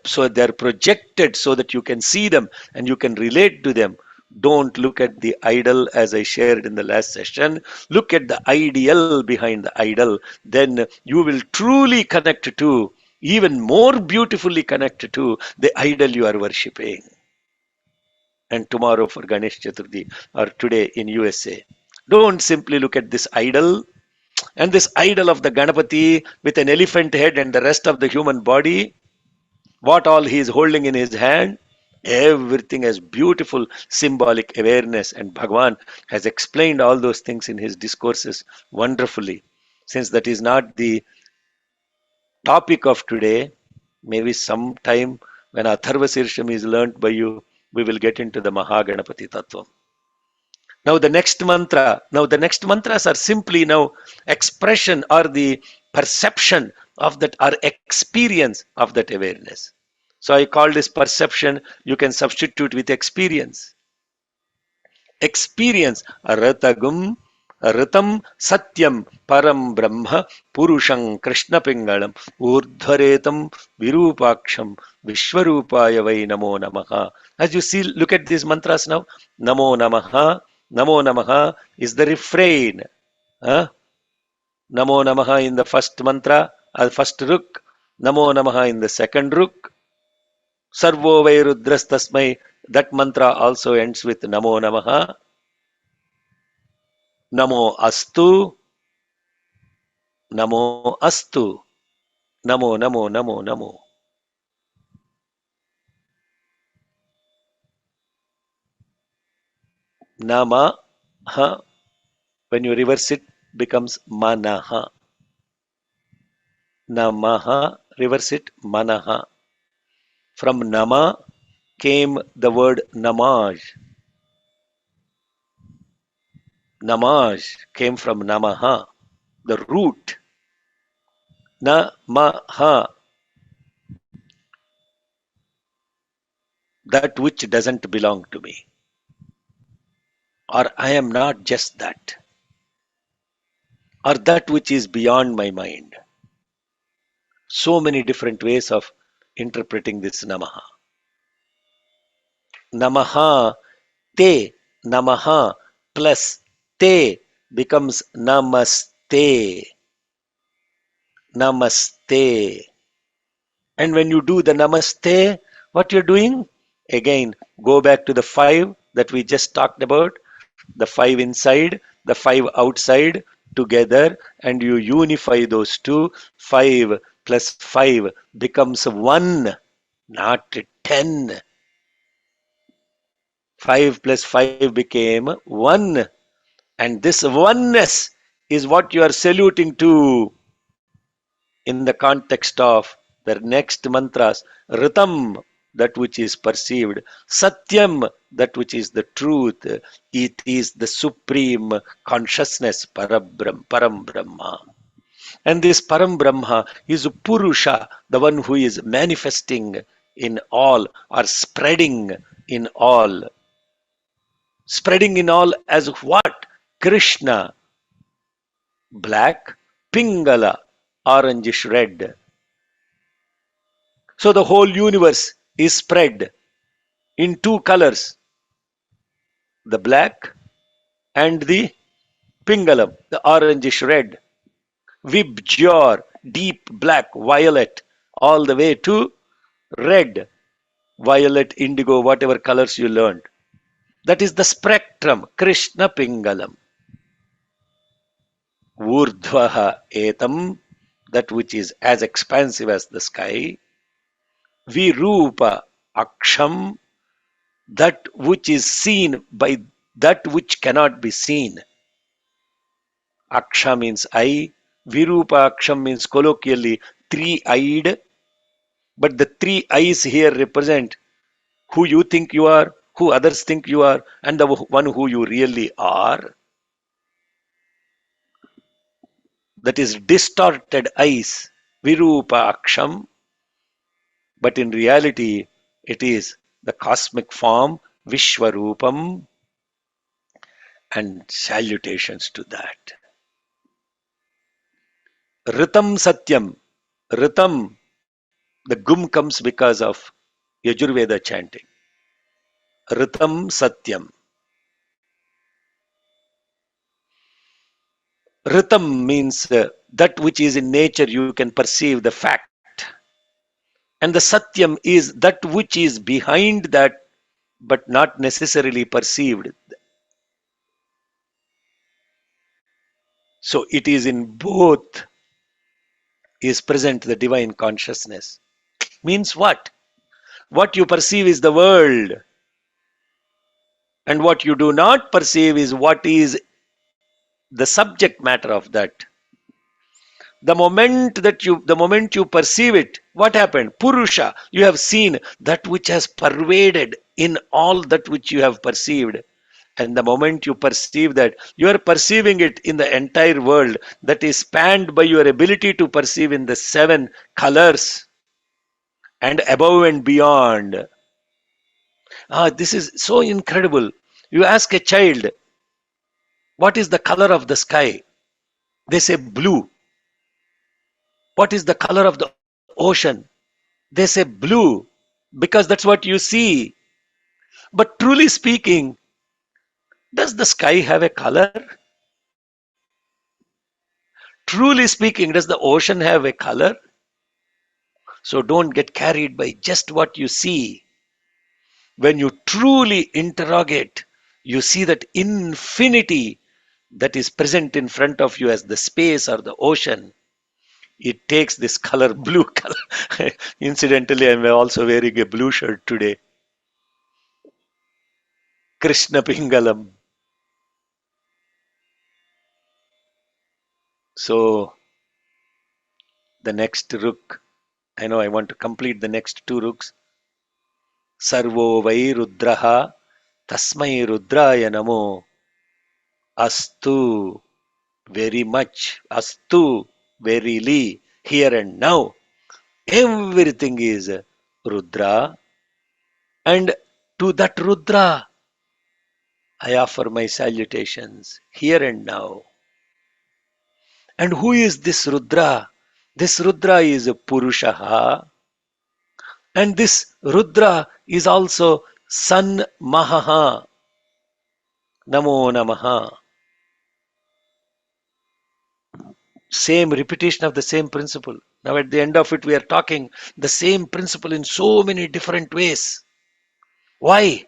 So they are projected so that you can see them and you can relate to them. Don't look at the idol as I shared in the last session. Look at the ideal behind the idol. Then you will truly connect to, even more beautifully connect to the idol you are worshipping. And tomorrow for Ganesh Chaturthi or today in USA. Don't simply look at this idol and this idol of the Ganapati with an elephant head and the rest of the human body. What all he is holding in his hand, everything has beautiful symbolic awareness, and Bhagavan has explained all those things in his discourses wonderfully. Since that is not the topic of today, maybe sometime when Atharva Sirsham is learnt by you, we will get into the Mahaganapati Tattva. Now the next mantras are simply now expression or the perception of that, or experience of that awareness. So I call this perception, you can substitute with experience. experience Ratagum, Ratam Satyam Param Brahma Purusham Krishna Pingalam Urdhvaretam Virupaksham Vishwarupaya Vai Namo Namaha. As you see, look at these mantras now. Namo Namaha, Namo Namaha is the refrain. Huh? Namo Namaha in the first mantra, first ruk. Namo Namaha in the second ruk. Sarvo Vai Rudras Tasmai. That mantra also ends with Namo Namaha. Namo Astu, Namo Astu, Namo, Namo, Namo, Namo. Namaha, when you reverse it, becomes Manaha. Namaha, reverse it, Manaha. From Nama came the word Namaj. Namaj came from Namaha, the root. Namaha, that which doesn't belong to me. Or I am not just that. Or that which is beyond my mind. So many different ways of interpreting this Namaha. Namaha, te, Namaha plus te becomes namaste. Namaste. And when you do the namaste, what you're doing? Again, go back to the five that we just talked about. The five inside, the five outside together, and you unify those two. 5 plus 5 becomes 1, not 10. 5 plus 5 became 1. And this oneness is what you are saluting to in the context of the next mantras. Ritam, that which is perceived. Satyam, that which is the truth. It is the supreme consciousness, Param Brahma. And this Param Brahma is Purusha, the one who is manifesting in all or spreading in all. Spreading in all as what? Krishna, black, Pingala, orangish red. So the whole universe is spread in two colors, the black and the Pingalam, the orangish red. Vibjor, deep black, violet, all the way to red, violet, indigo, whatever colors you learned. That is the spectrum, Krishna Pingalam. Urdhvaha etam, that which is as expansive as the sky. Virupa aksham, that which is seen by that which cannot be seen. Aksha means eye. Virupa aksham means colloquially three-eyed. But the three eyes here represent who you think you are, who others think you are, and the one who you really are. That is distorted eyes. Virupa aksham. But in reality, it is the cosmic form, Vishwarupam, and salutations to that. Ritam Satyam. Ritam, the gum comes because of Yajurveda chanting. Ritam Satyam. Ritam means that which is in nature you can perceive the fact. And the Satyam is that which is behind that but not necessarily perceived. So it is in both is present the divine consciousness. Means what? What you perceive is the world, and what you do not perceive is what is the subject matter of that. The moment you perceive it, what happened? Purusha, you have seen that which has pervaded in all that which you have perceived. And the moment you perceive that, you are perceiving it in the entire world that is spanned by your ability to perceive in the 7 colors and above and beyond. This is so incredible. You ask a child, what is the color of the sky? They say blue. What is the color of the ocean? They say blue, because that's what you see. But truly speaking, does the sky have a color? Truly speaking, does the ocean have a color? So don't get carried by just what you see. When you truly interrogate, you see that infinity that is present in front of you as the space or the ocean. It takes this color, blue color. Incidentally, I'm also wearing a blue shirt today. Krishna Pingalam. So the next ruk, I know I want to complete the next two ruks. Sarvo vai rudraha tasmai rudraya namo astu, very much, astu, verily, here and now. Everything is Rudra, and to that Rudra I offer my salutations here and now. And who is this Rudra? This Rudra is Purushaha, and this Rudra is also San Mahaha. Namo Namaha. Same repetition of the same principle. Now at the end of it, we are talking the same principle in so many different ways. Why?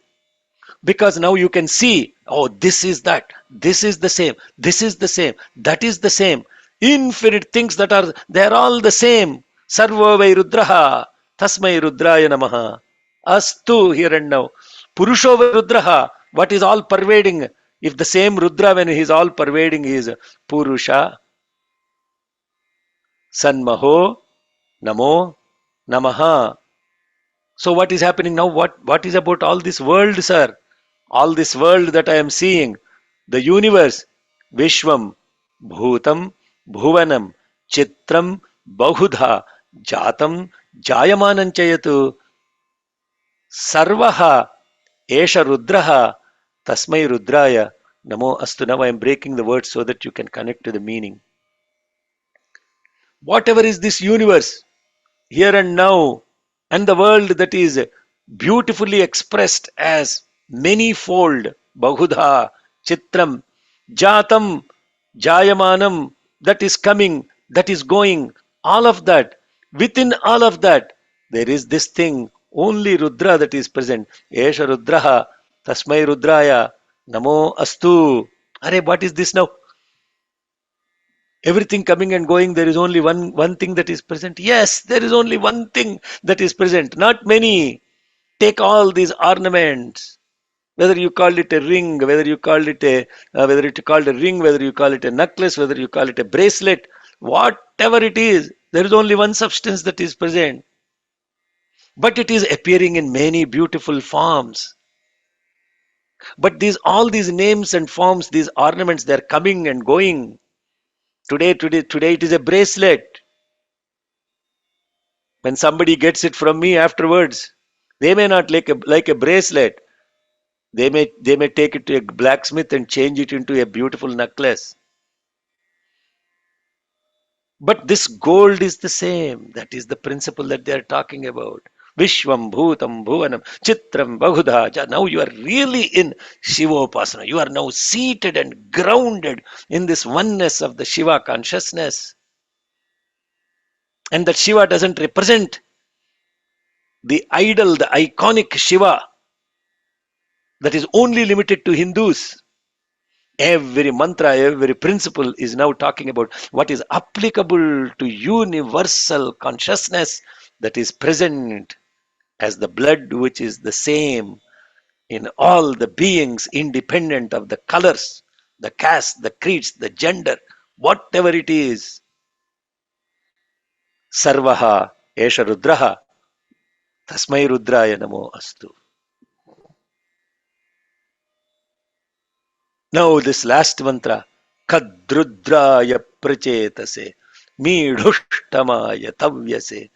Because now you can see, oh, this is that, this is the same, this is the same, that is the same. Infinite things that are, they're all the same. Sarva vai rudraha, tasmai rudraya namaha. Astu, here and now. Purusho vai rudraha, what is all pervading. If the same Rudra, when he is all pervading, is Purusha, Sanmaho, Namo, Namaha. So what is happening now? What is about all this world, sir? All this world that I am seeing, the universe, Vishwam, Bhutam, Bhuvanam, Chitram, Bahudha, Jatam, Jayamananchayatu, Sarvaha, Esha Rudraha, Tasmai Rudraya, Namo Astu. Now I am breaking the words so that you can connect to the meaning. Whatever is this universe, here and now, and the world that is beautifully expressed as manifold, Bahudha, Chitram, Jatam, Jayamanam, that is coming, that is going, all of that. Within all of that, there is this thing, only Rudra that is present. Esha Rudraha, Tasmai Rudraya, Namo Astu. Are, what is this now? Everything coming and going, there is only one thing that is present. Yes, there is only one thing that is present, not many. Take all these ornaments, whether you call it a ring, whether you call it a whether it called a ring, whether you call it a necklace, whether you call it a bracelet, whatever it is, there is only one substance that is present, but it is appearing in many beautiful forms. But these, all these names and forms, these ornaments, they are coming and going. Today it is a bracelet. When somebody gets it from me afterwards, they may not like a bracelet. They may take it to a blacksmith and change it into a beautiful necklace. But this gold is the same. That is the principle that they are talking about. Vishwam Bhutam Bhuvanam Chitram Bahudha. Now you are really in Shivopasana. You are now seated and grounded in this oneness of the Shiva consciousness. And that Shiva doesn't represent the idol, the iconic Shiva that is only limited to Hindus. Every mantra, every principle is now talking about what is applicable to universal consciousness that is present as the blood which is the same in all the beings, independent of the colors, the caste, the creeds, the gender, whatever it is. Sarvaha Esha Rudraha Tasmai Rudraya Namo Astu. Now this last mantra, Kadrudraya Prachetase, Meedhushtamaya Tavyase,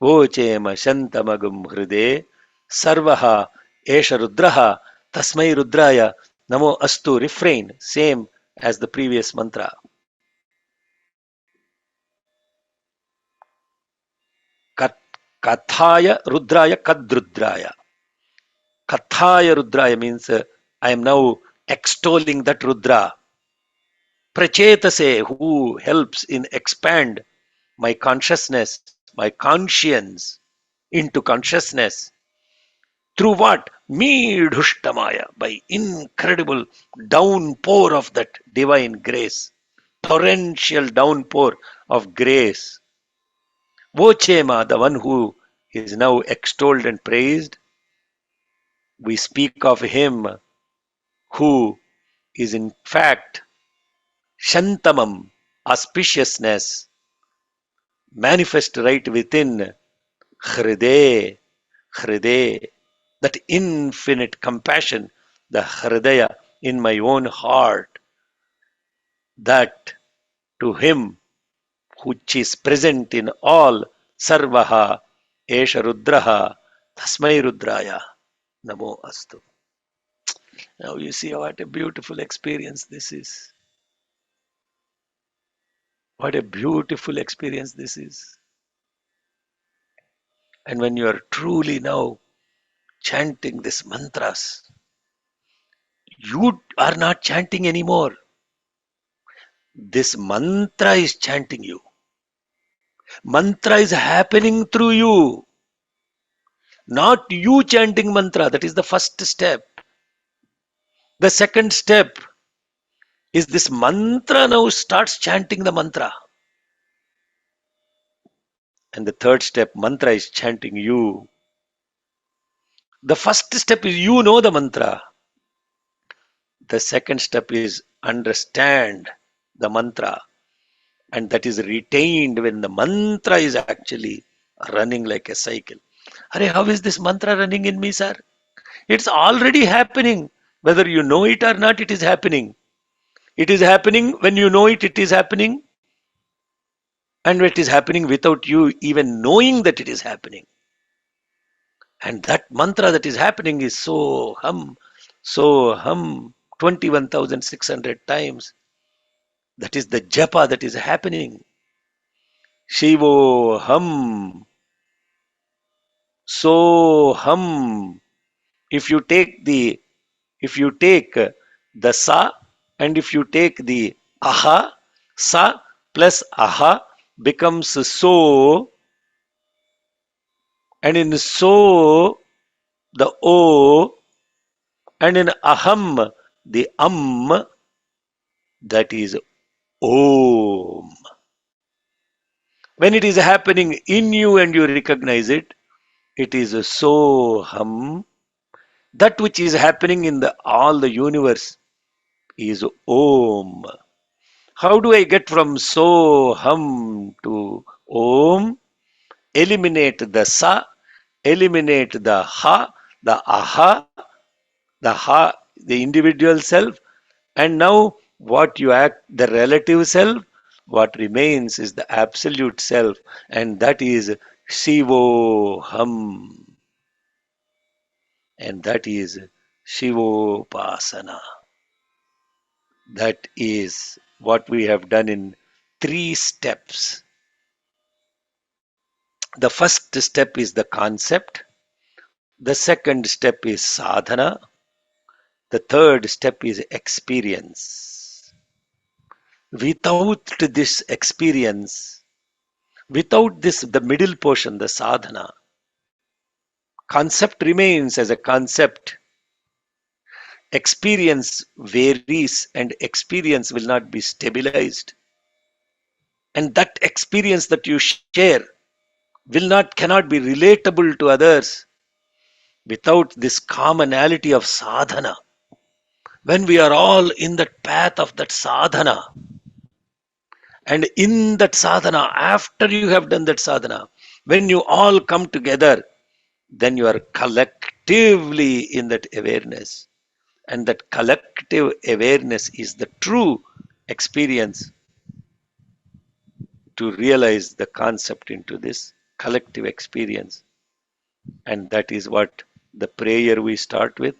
Vochema Shantamagum Hrude, Sarvaha Esha Rudraha, Tasmai Rudraya, Namo astu, refrain, same as the previous mantra. Kat, kathaya rudraya kadrudraya. Kathaya rudraya means I am now extolling that rudra. Prachetase, who helps in expand my consciousness, my conscience into consciousness. Through what? Midhushtamaya, by incredible downpour of that divine grace, torrential downpour of grace. Vochema, the one who is now extolled and praised, we speak of him who is in fact Shantamam, auspiciousness, manifest right within Hriday, Hriday, that infinite compassion, the Hridaya in my own heart, that to him which is present in all, Sarvaha, Esha Rudraha, Tasmai Rudraya, Namo Astu. Now you see what a beautiful experience this is. What a beautiful experience this is. And when you are truly now chanting these mantras, you are not chanting anymore. This mantra is chanting you. Mantra is happening through you, not you chanting mantra. That is the first step. The second step is this mantra now starts chanting the mantra. And the third step, mantra is chanting you. The first step is you know the mantra. The second step is understand the mantra. And that is retained when the mantra is actually running like a cycle. Arey, how is this mantra running in me, sir? It's already happening. Whether you know it or not, it is happening. It is happening when you know it, it is happening. And it is happening without you even knowing that it is happening. And that mantra that is happening is so hum, 21,600 times. That is the japa that is happening. Shivo hum, so hum. If you take the sa, and if you take the aha, sa plus aha becomes so, and in so the o, and in aham the that is om. When it is happening in you and you recognize it, it is so hum. That which is happening in the all the universe is om. How do I get from so hum to om? Eliminate the sa, eliminate the ha, the aha, the individual self, and now what you act, the relative self, what remains is the absolute self, and that is Shivo Ham, and that is Shivopasana. That is what we have done in 3 steps. The first step is the concept, the second step is sadhana, the third step is experience. Without this experience, without this, the middle portion, the sadhana, concept remains as a concept. Experience varies and experience will not be stabilized. And that experience that you share cannot be relatable to others without this commonality of sadhana. When we are all in that path of that sadhana, and in that sadhana, after you have done that sadhana, when you all come together, then you are collectively in that awareness. And that collective awareness is the true experience to realize the concept into this collective experience. And that is what the prayer we start with,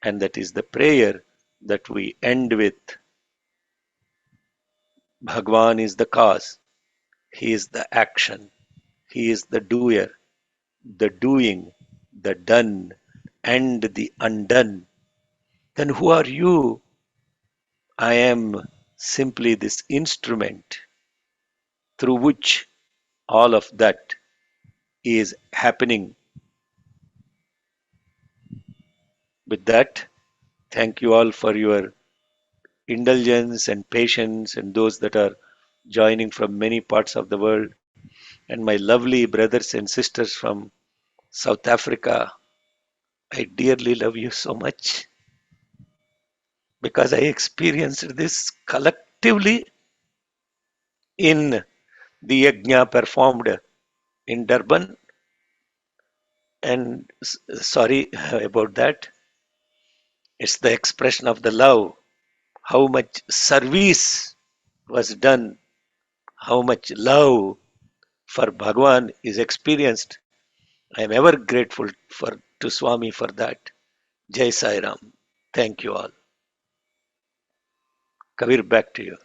and that is the prayer that we end with Bhagwan is the cause, He is the action, He is the doer, the doing, the done, and the undone. Then who are you? I am simply this instrument through which all of that is happening. With that, thank you all for your indulgence and patience, and those that are joining from many parts of the world, and my lovely brothers and sisters from South Africa. I dearly love you so much because I experienced this collectively in the yajna performed in Durban. And sorry about that. It's the expression of the love, how much service was done, how much love for Bhagwan is experienced. I am ever grateful to Swami for that. Jai Sai Ram. Thank you all. Kabir, back to you.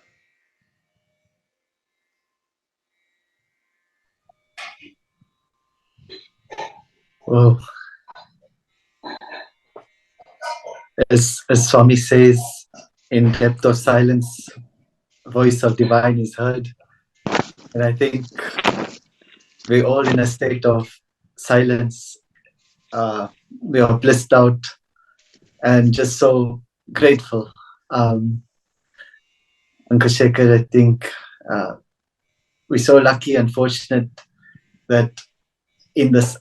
Oh, as Swami says, in depth of silence, voice of divine is heard. And I think we're all in a state of silence. We are blissed out and just so grateful. Uncle Shekhar, I think we're so lucky and fortunate that in this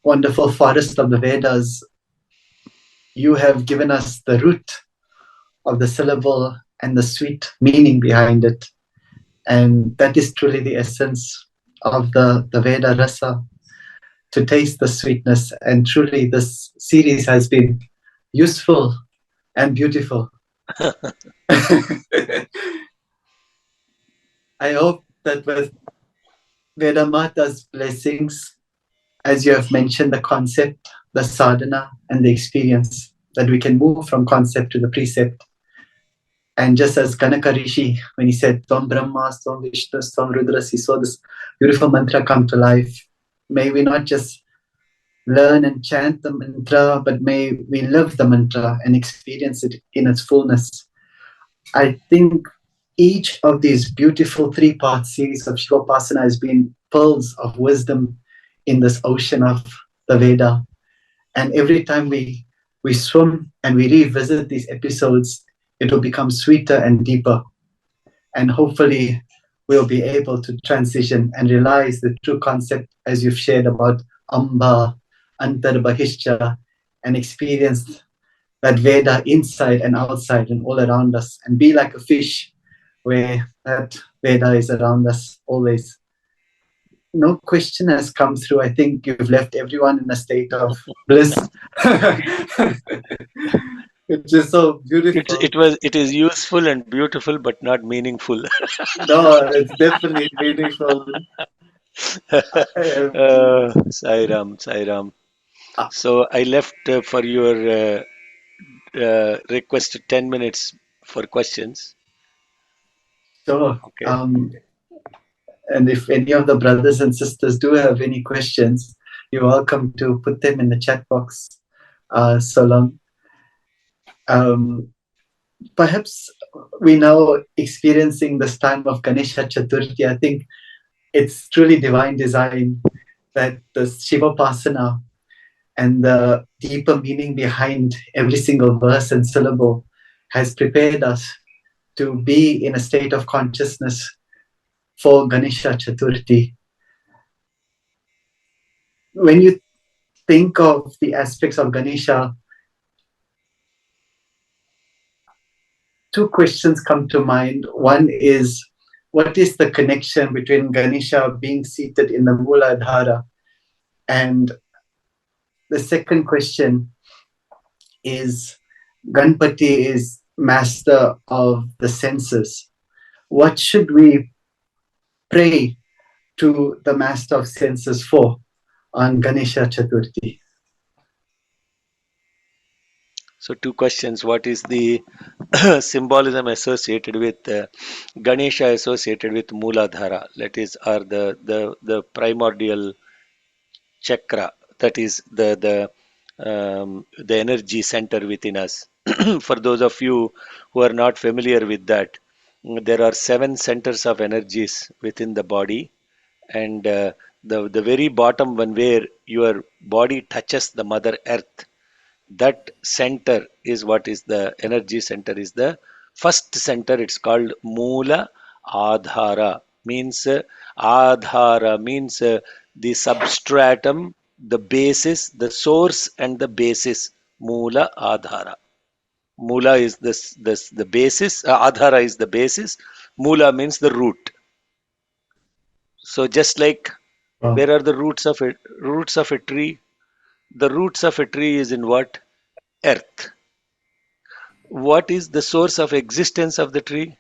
wonderful forest of the Vedas, you have given us the root of the syllable and the sweet meaning behind it. And that is truly the essence of the Veda Rasa, to taste the sweetness. And truly, this series has been useful and beautiful. I hope that with Vedamata's blessings, as you have mentioned, the concept, the sadhana, and the experience, that we can move from concept to the precept. And just as Kanaka Rishi, when he said, Tvam Brahma, Tvam Vishnu, Tvam Rudras, he saw this beautiful mantra come to life. May we not just learn and chant the mantra, but may we live the mantra and experience it in its fullness. I think each of these beautiful three-part series of Shivopasana has been pearls of wisdom in this ocean of the Veda. And every time we swim and we revisit these episodes, it will become sweeter and deeper. And hopefully we'll be able to transition and realize the true concept as you've shared about Amba, Antarbahishcha, and experience that Veda inside and outside and all around us, and be like a fish where that Veda is around us always. No question has come through. I think you've left everyone in a state of bliss. It's just so beautiful. It is useful and beautiful, but not meaningful. No, it's definitely meaningful. Sai Ram, Sai Ram. Uh, So I left for your request 10 minutes for questions. sure. Okay. And if any of the brothers and sisters do have any questions, you're welcome to put them in the chat box. So long. Perhaps we now experiencing this time of Ganesha Chaturthi. I think it's truly divine design that the Shivopasana and the deeper meaning behind every single verse and syllable has prepared us to be in a state of consciousness for Ganesha Chaturthi. When you think of the aspects of Ganesha, two questions come to mind. One is, what is the connection between Ganesha being seated in the Mooladhara? And the second question is, Ganpati is master of the senses. What should we pray to the master of senses for on Ganesha Chaturthi? So two questions. What is the symbolism associated with Ganesha associated with Mooladhara? That is, are the primordial chakra. That is the energy center within us. For those of you who are not familiar with that, there are seven centers of energies within the body, and the very bottom one where your body touches the Mother Earth, that center is what is the energy center, is the first center. It's called Moola Adhara, means Adhara means the substratum, the basis, the source and the basis. Moola Adhara. Moola is this the basis, Adhara is the basis, Moola means the root. So just like, Wow. where are the roots of a tree? The roots of a tree is in what? Earth. What is the source of existence of the tree?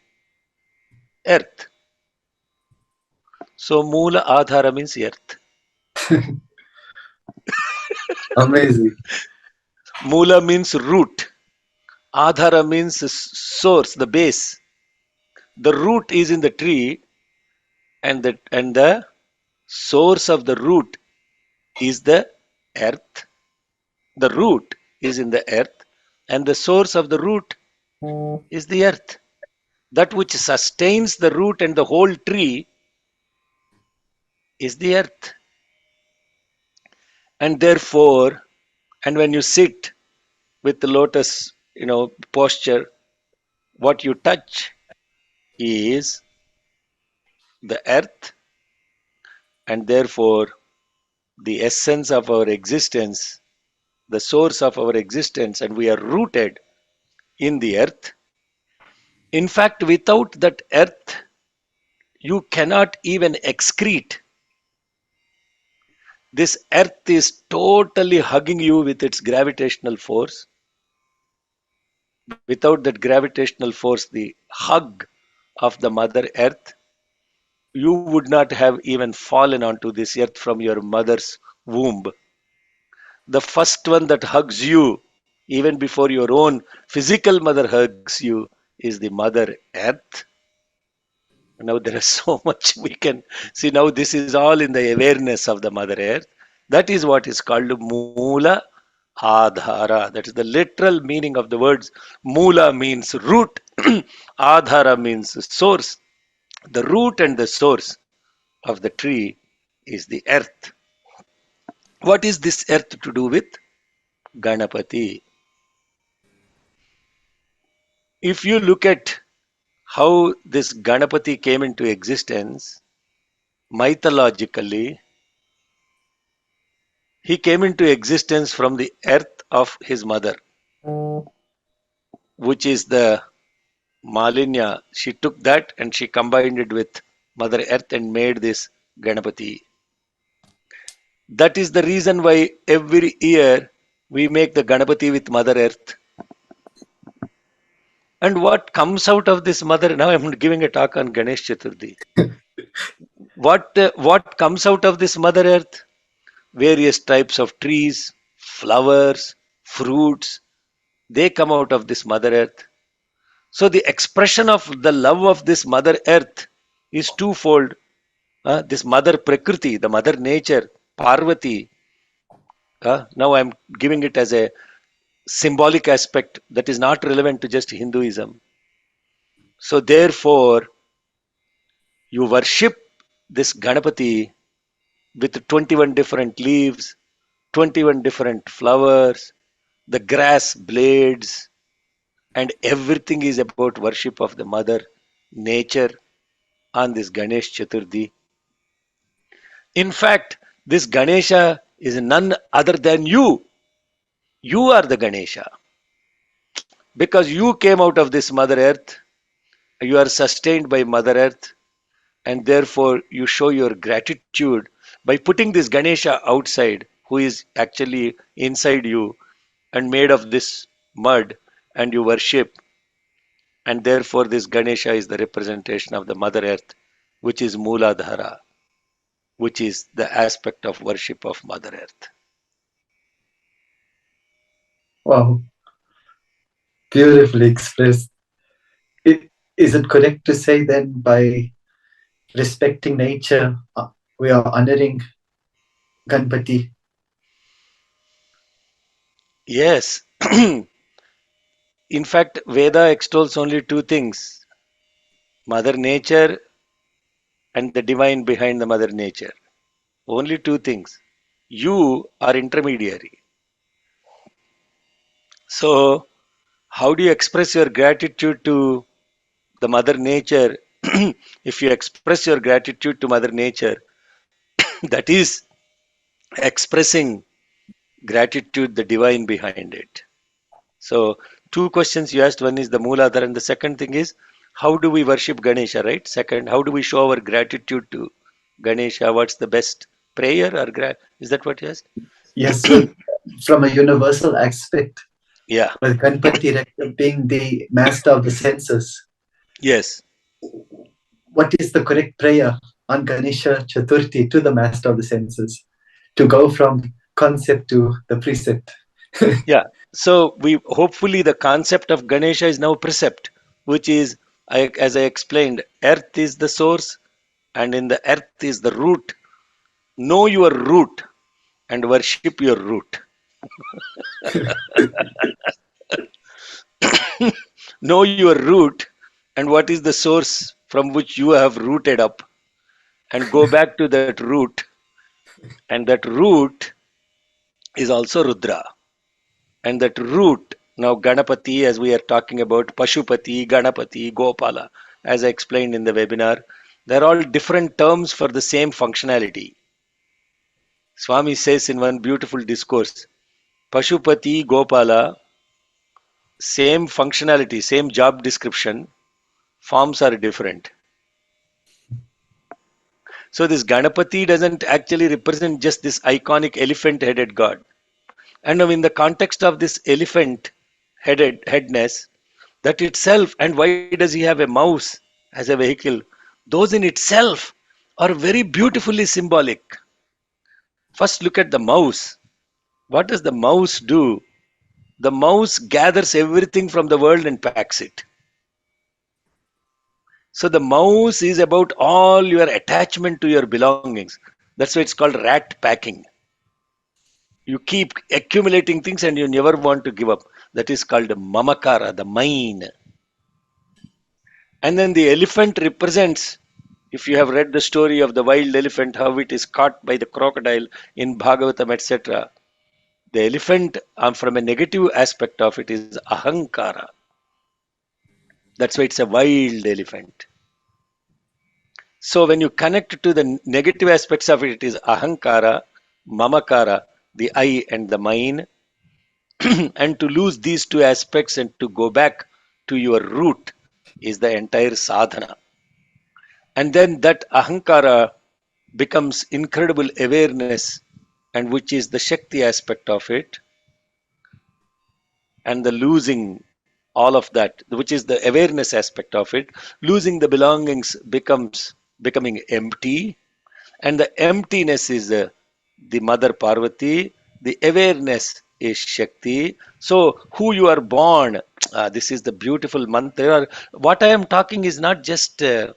Earth. So Moola Adhara means earth. Amazing. Moola means root. Adhara means source, the base. The root is in the tree, and the source of the root is the earth. The root is in the earth, and the source of the root is the earth. That which sustains the root and the whole tree is the earth. And therefore, and when you sit with the lotus, posture, what you touch is the earth, and therefore the essence of our existence, the source of our existence, and we are rooted in the earth. In fact, without that earth, you cannot even excrete. This earth is totally hugging you with its gravitational force. Without that gravitational force, the hug of the Mother Earth, you would not have even fallen onto this earth from your mother's womb. The first one that hugs you, even before your own physical mother hugs you, is the Mother Earth. Now there is so much we can see. Now this is all in the awareness of the Mother Earth. That is what is called Moola Adhara. That is the literal meaning of the words. Moola means root, Adhara means source. The root and the source of the tree is the earth. What is this earth to do with Ganapati? If you look at how this Ganapati came into existence, mythologically, he came into existence from the earth of his mother, which is the Malinya. She took that and she combined it with Mother Earth and made this Ganapati. That is the reason why every year we make the Ganapati with Mother Earth. And what comes out of this mother? Now I'm giving a talk on Ganesh Chaturthi. What comes out of this Mother Earth? Various types of trees, flowers, fruits. They come out of this Mother Earth. So the expression of the love of this Mother Earth is twofold. This Mother Prakriti, the Mother Nature, Parvati. Now I'm giving it as a symbolic aspect that is not relevant to just Hinduism. So therefore, you worship this Ganapati with 21 different leaves, 21 different flowers, the grass blades, and everything is about worship of the Mother Nature on this Ganesh Chaturthi. In fact, this Ganesha is none other than you. You are the Ganesha. Because you came out of this Mother Earth, you are sustained by Mother Earth, and therefore you show your gratitude by putting this Ganesha outside, who is actually inside you and made of this mud, and you worship. And therefore, this Ganesha is the representation of the Mother Earth, which is Mooladhara, which is the aspect of worship of Mother Earth. Wow. Beautifully expressed. Is it correct to say then by respecting nature, we are honoring Ganpati? Yes. In fact, Veda extols only two things: Mother Nature and the divine behind the Mother Nature. Only two things. You are intermediary. So, how do you express your gratitude to the Mother Nature? If you express your gratitude to Mother Nature, that is expressing gratitude, the divine behind it. So, two questions you asked. One is the Mooladhara, and the second thing is how do we worship Ganesha, right? Second, how do we show our gratitude to Ganesha? What's the best prayer or is that what you asked? Yes, well, from a universal aspect, Yeah. with Ganpati being the master of the senses, Yes. what is the correct prayer on Ganesha Chaturthi to the master of the senses to go from concept to the precept? Yeah. So we hopefully the concept of Ganesha is now precept, which is as I explained, earth is the source, and in the earth is the root. Know your root and worship your root. Know your root and what is the source from which you have rooted up, and go back to that root. And that root is also Rudra. And that root, now Ganapati, as we are talking about, Pashupati, Ganapati, Gopala, as I explained in the webinar, they're all different terms for the same functionality. Swami says in one beautiful discourse, Pashupati, Gopala, same functionality, same job description, forms are different. So this Ganapati doesn't actually represent just this iconic elephant-headed god. And now in the context of this elephant-headed headness, that itself, and why does he have a mouse as a vehicle? Those in itself are very beautifully symbolic. First, look at the mouse. What does the mouse do? The mouse gathers everything from the world and packs it. So the mouse is about all your attachment to your belongings. That's why it's called rat packing. You keep accumulating things and you never want to give up. That is called mamakara, the mine. And then the elephant represents, if you have read the story of the wild elephant, how it is caught by the crocodile in Bhagavatam, etc. The elephant, from a negative aspect of it, is ahankara. That's why it's a wild elephant. So when you connect to the negative aspects of it, it is ahankara, mamakara, the I and the mine. And to lose these two aspects and to go back to your root is the entire sadhana. And then that ahankara becomes incredible awareness, and which is the Shakti aspect of it, and the losing all of that, which is the awareness aspect of it. Losing the belongings becomes becoming empty, and the emptiness is the Mother Parvati, the awareness is Shakti. So, who you are born, this is the beautiful mantra. What I am talking is not just this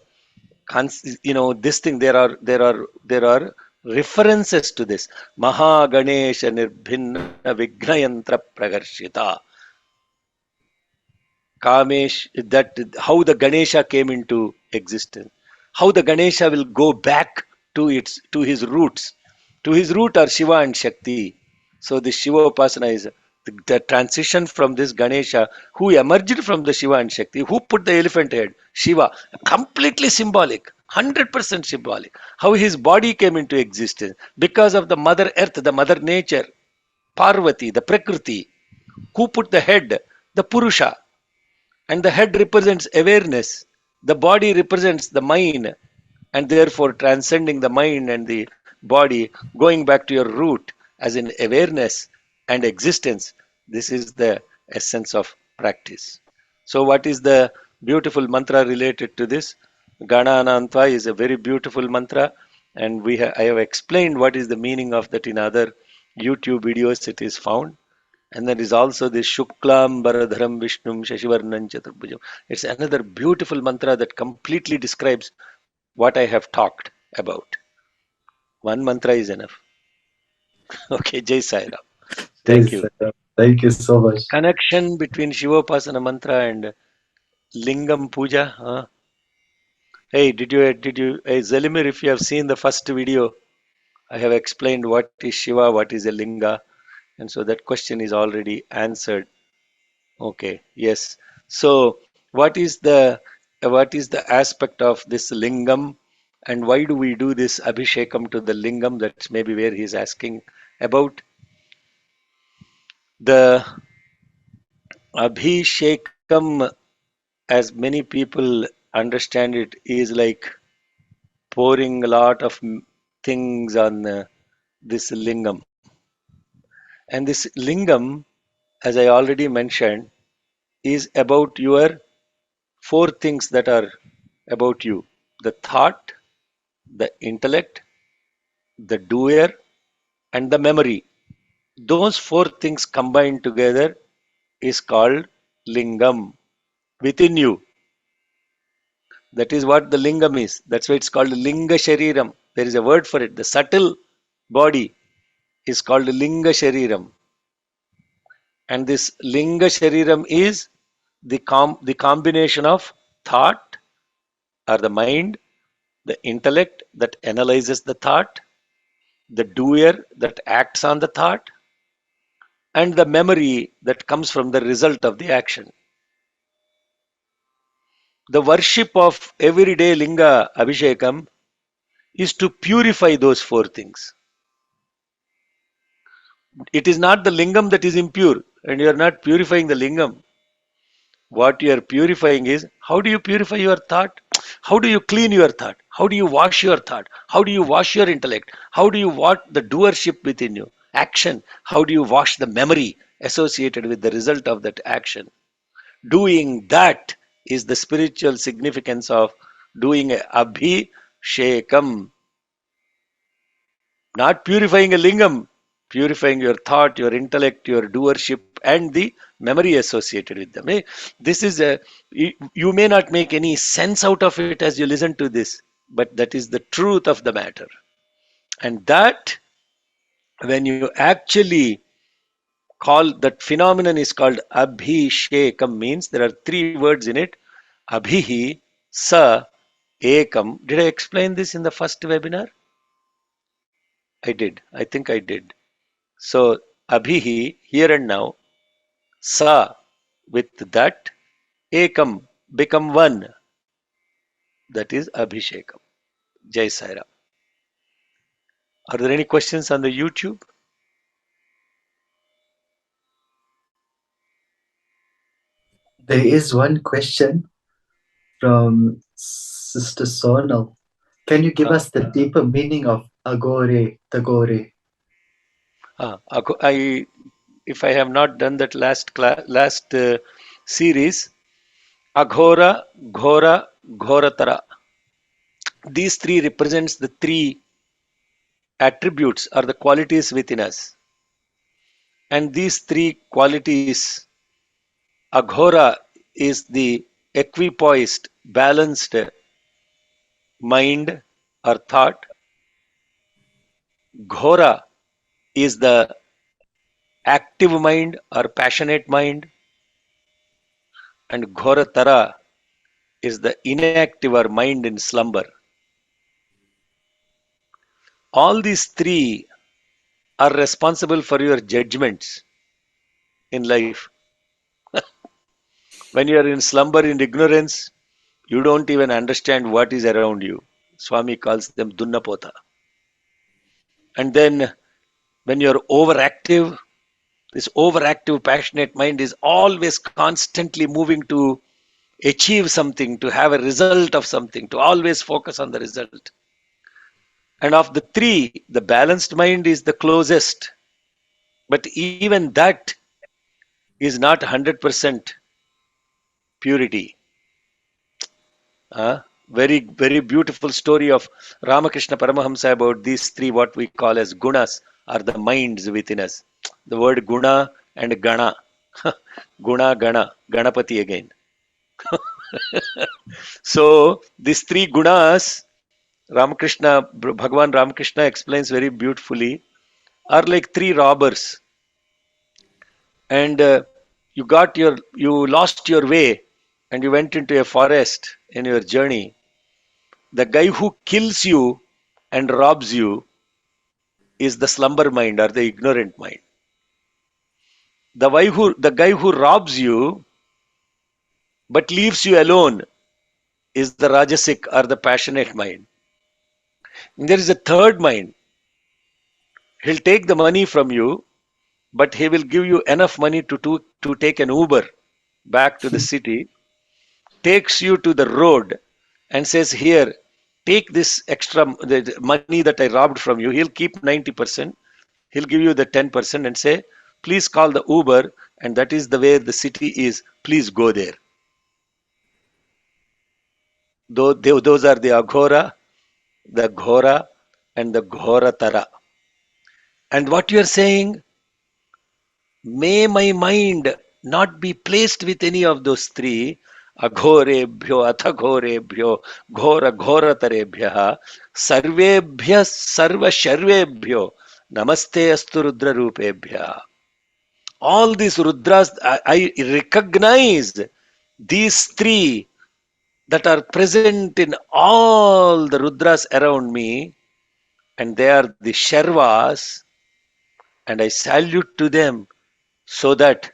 thing. There are references to this. Maha Ganesha Nirbhinna Vignayantra Pragarshita. Kamesh, that how the Ganesha came into existence, how the Ganesha will go back to his roots. To his root are Shiva and Shakti. So the Shivopasana is the transition from this Ganesha, who emerged from the Shiva and Shakti. Who put the elephant head? Shiva. Completely symbolic, 100% symbolic. How his body came into existence because of the Mother Earth, the Mother Nature, Parvati, the Prakriti. Who put the head? The Purusha. And the head represents awareness, the body represents the mind, and therefore transcending the mind and the body, going back to your root as in awareness and existence. This is the essence of practice. So, what is the beautiful mantra related to this? Gana Anantva is a very beautiful mantra, and I have explained what is the meaning of that in other YouTube videos. It is found. And there is also this Shuklam Baradharam Vishnum Shashivarnam Chaturbhujam. It's another beautiful mantra that completely describes what I have talked about. One mantra is enough. Okay, Jai Sai Ram. Thank Yes, you. thank you so much. Connection between Shivopasana mantra and Lingam Puja. Hey, hey Zelimir, if you have seen the first video, I have explained what is Shiva, what is a Linga, and so that question is already answered. Okay, yes. So, what is the aspect of this lingam, and why do we do this abhishekam to the lingam? That's maybe where he's asking about. The abhishekam, as many people understand it, is like pouring a lot of things on this lingam. And this lingam, as I already mentioned, is about your four things that are about you: the thought, the intellect, the doer, and the memory. Those four things combined together is called lingam within you. That is what the lingam is. That's why it's called linga shariram. There is a word for it. The subtle body is called linga shariram. And this linga shariram is the combination of thought or the mind, the intellect that analyzes the thought, the doer that acts on the thought, and the memory that comes from the result of the action. The worship of everyday Linga Abhishekam is to purify those four things. It is not the lingam that is impure, and you are not purifying the lingam. What you are purifying is, how do you purify your thought? How do you clean your thought? How do you wash your thought? How do you wash your intellect? How do you wash the doership within you? Action. How do you wash the memory associated with the result of that action? Doing that is the spiritual significance of doing a abhishekam, not purifying a lingam, purifying your thought, your intellect, your doership, and the memory associated with them. This is you may not make any sense out of it as you listen to this, but that is the truth of the matter. And that, when you actually call that phenomenon, is called abhishekam, means there are three words in it: abhihi, sa, ekam. Did I explain this in the first webinar? I did. I think I did. So abhihi, here and now, sa, with that, ekam, become one. That is abhishekam. Jai Sai Ram. Are there any questions on the YouTube? There is one question from Sister Sonal. Can you give Uh, us the deeper meaning of agore, tagore? if I have not done that last series, aghora, ghora, ghoratara. These three represents the three attributes or the qualities within us. And these three qualities, aghora is the equipoised, balanced mind or thought. Ghora is the active mind or passionate mind. And ghoratara is the inactive or mind in slumber. All these three are responsible for your judgments in life. When you are in slumber, in ignorance, you don't even understand what is around you. Swami calls them dunnapota. And then when you're overactive, this overactive, passionate mind is always constantly moving to achieve something, to have a result of something, to always focus on the result. And of the three, the balanced mind is the closest. But even that is not 100% purity. Very beautiful story of Ramakrishna Paramahamsa about these three, what we call as gunas, are the minds within us. The word guna and Gana. Guna, Gana, Ganapati again. So these three gunas, Ramakrishna, Bhagavan Ramakrishna explains very beautifully, are like three robbers. And you lost your way and you went into a forest in your journey. The guy who kills you and robs you is the slumber mind or the ignorant mind. The guy who robs you but leaves you alone is the rajasic or the passionate mind. And there is a third mind. He'll take the money from you, but he will give you enough money to take an Uber back to the city, takes you to the road and says, here, take this extra the money that I robbed from you. He'll keep 90%. He'll give you the 10% and say, please call the Uber, and that is the way the city is. Please go there. Those are the Aghora, the Ghora, and the Ghoratara. And what you are saying, may my mind not be placed with any of those three. Aghorebhyo, athagorebhyo, ghora ghoratarebhya, sarvebhya sarva sharvebhyo, namaste astu rudra rupebhya. All these Rudras, I recognize these three that are present in all the Rudras around me, and they are the Sharvas, and I salute to them so that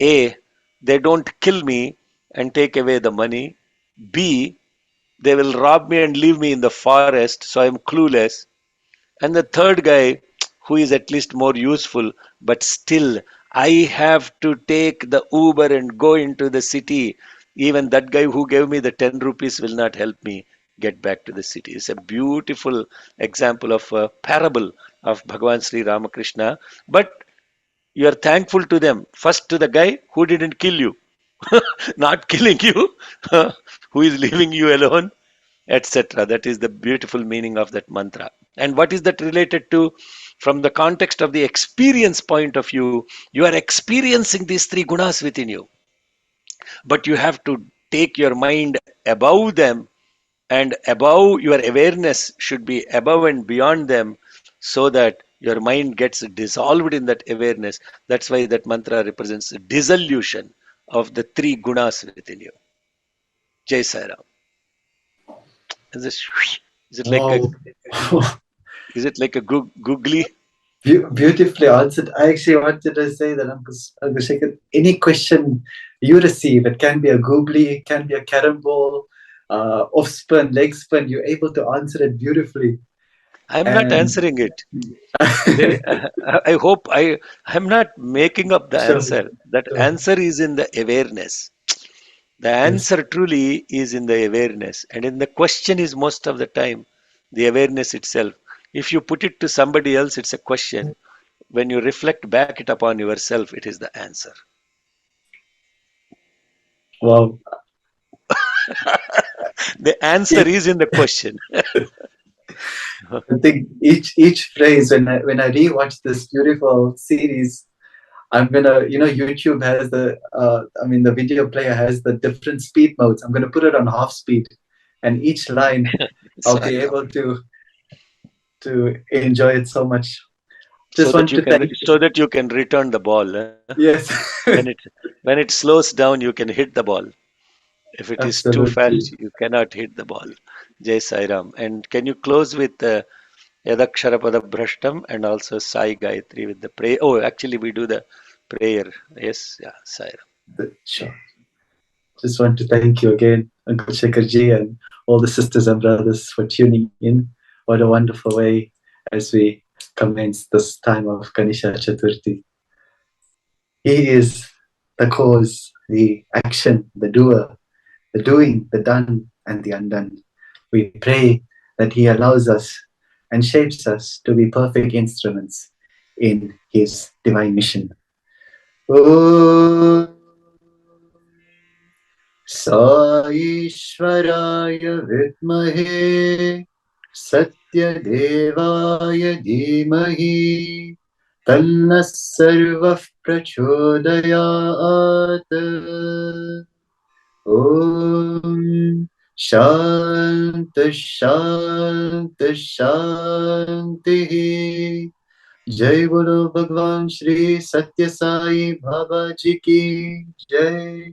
A, they don't kill me and take away the money, B, they will rob me and leave me in the forest, so I am clueless, and the third guy who is at least more useful, but still I have to take the Uber and go into the city. Even that guy who gave me the 10 rupees will not help me get back to the city. It's a beautiful example of a parable of Bhagavan Sri Ramakrishna. But you are thankful to them. First to the guy who didn't kill you, not killing you, who is leaving you alone, etc. That is the beautiful meaning of that mantra. And what is that related to? From the context of the experience point of view, you are experiencing these three gunas within you, but you have to take your mind above them, and above your awareness should be above and beyond them, so that your mind gets dissolved in that awareness. That's why that mantra represents dissolution of the three gunas within you. Jai Sai Ram. Is it, is it like a Wow. is it like a googly? Beautifully answered. I actually wanted to say that, Uncle Shekhar, any question you receive, it can be a googly, it can be a carom ball, off spin, leg spin, you're able to answer it beautifully. I'm not And answering it. I hope I'm not making up the sure, answer. That sure. answer is in the awareness. The Yes. answer truly is in the awareness, and in the question is most of the time the awareness itself. If you put it to somebody else, it's a question. When you reflect back it upon yourself, it is the answer. Wow. The answer Each, is in the question. I think each phrase, when I rewatch this beautiful series, I'm gonna, YouTube has the video player has the different speed modes. I'm gonna put it on half speed, and each line I'll be Sairam. able to enjoy it so much. Just want to thank you. So that you can return the ball. Yes, When it slows down, you can hit the ball. If it is too absolutely. fast, you cannot hit the ball. Jai Sairam. And can you close with Yadaksharapada Brashtam and also Sai Gayatri with the prayer? Oh, actually, we do the prayer. Yes, yeah, Sairam. Sure. Just want to thank you again, Uncle Shekharji, and all the sisters and brothers for tuning in. What a wonderful way as we commence this time of Ganesha Chaturthi. He is the cause, the action, the doer, the doing, the done, and the undone. We pray that He allows us and shapes us to be perfect instruments in His divine mission. Om Saishwaraya Vidmahe Satyadevaya Dhimahi तन्नः सर्वः प्रचोदयात्। ॐ शान्ति शान्ति शान्तिः। जय बोलो भगवान श्री सत्य साई बाबा जी की जय।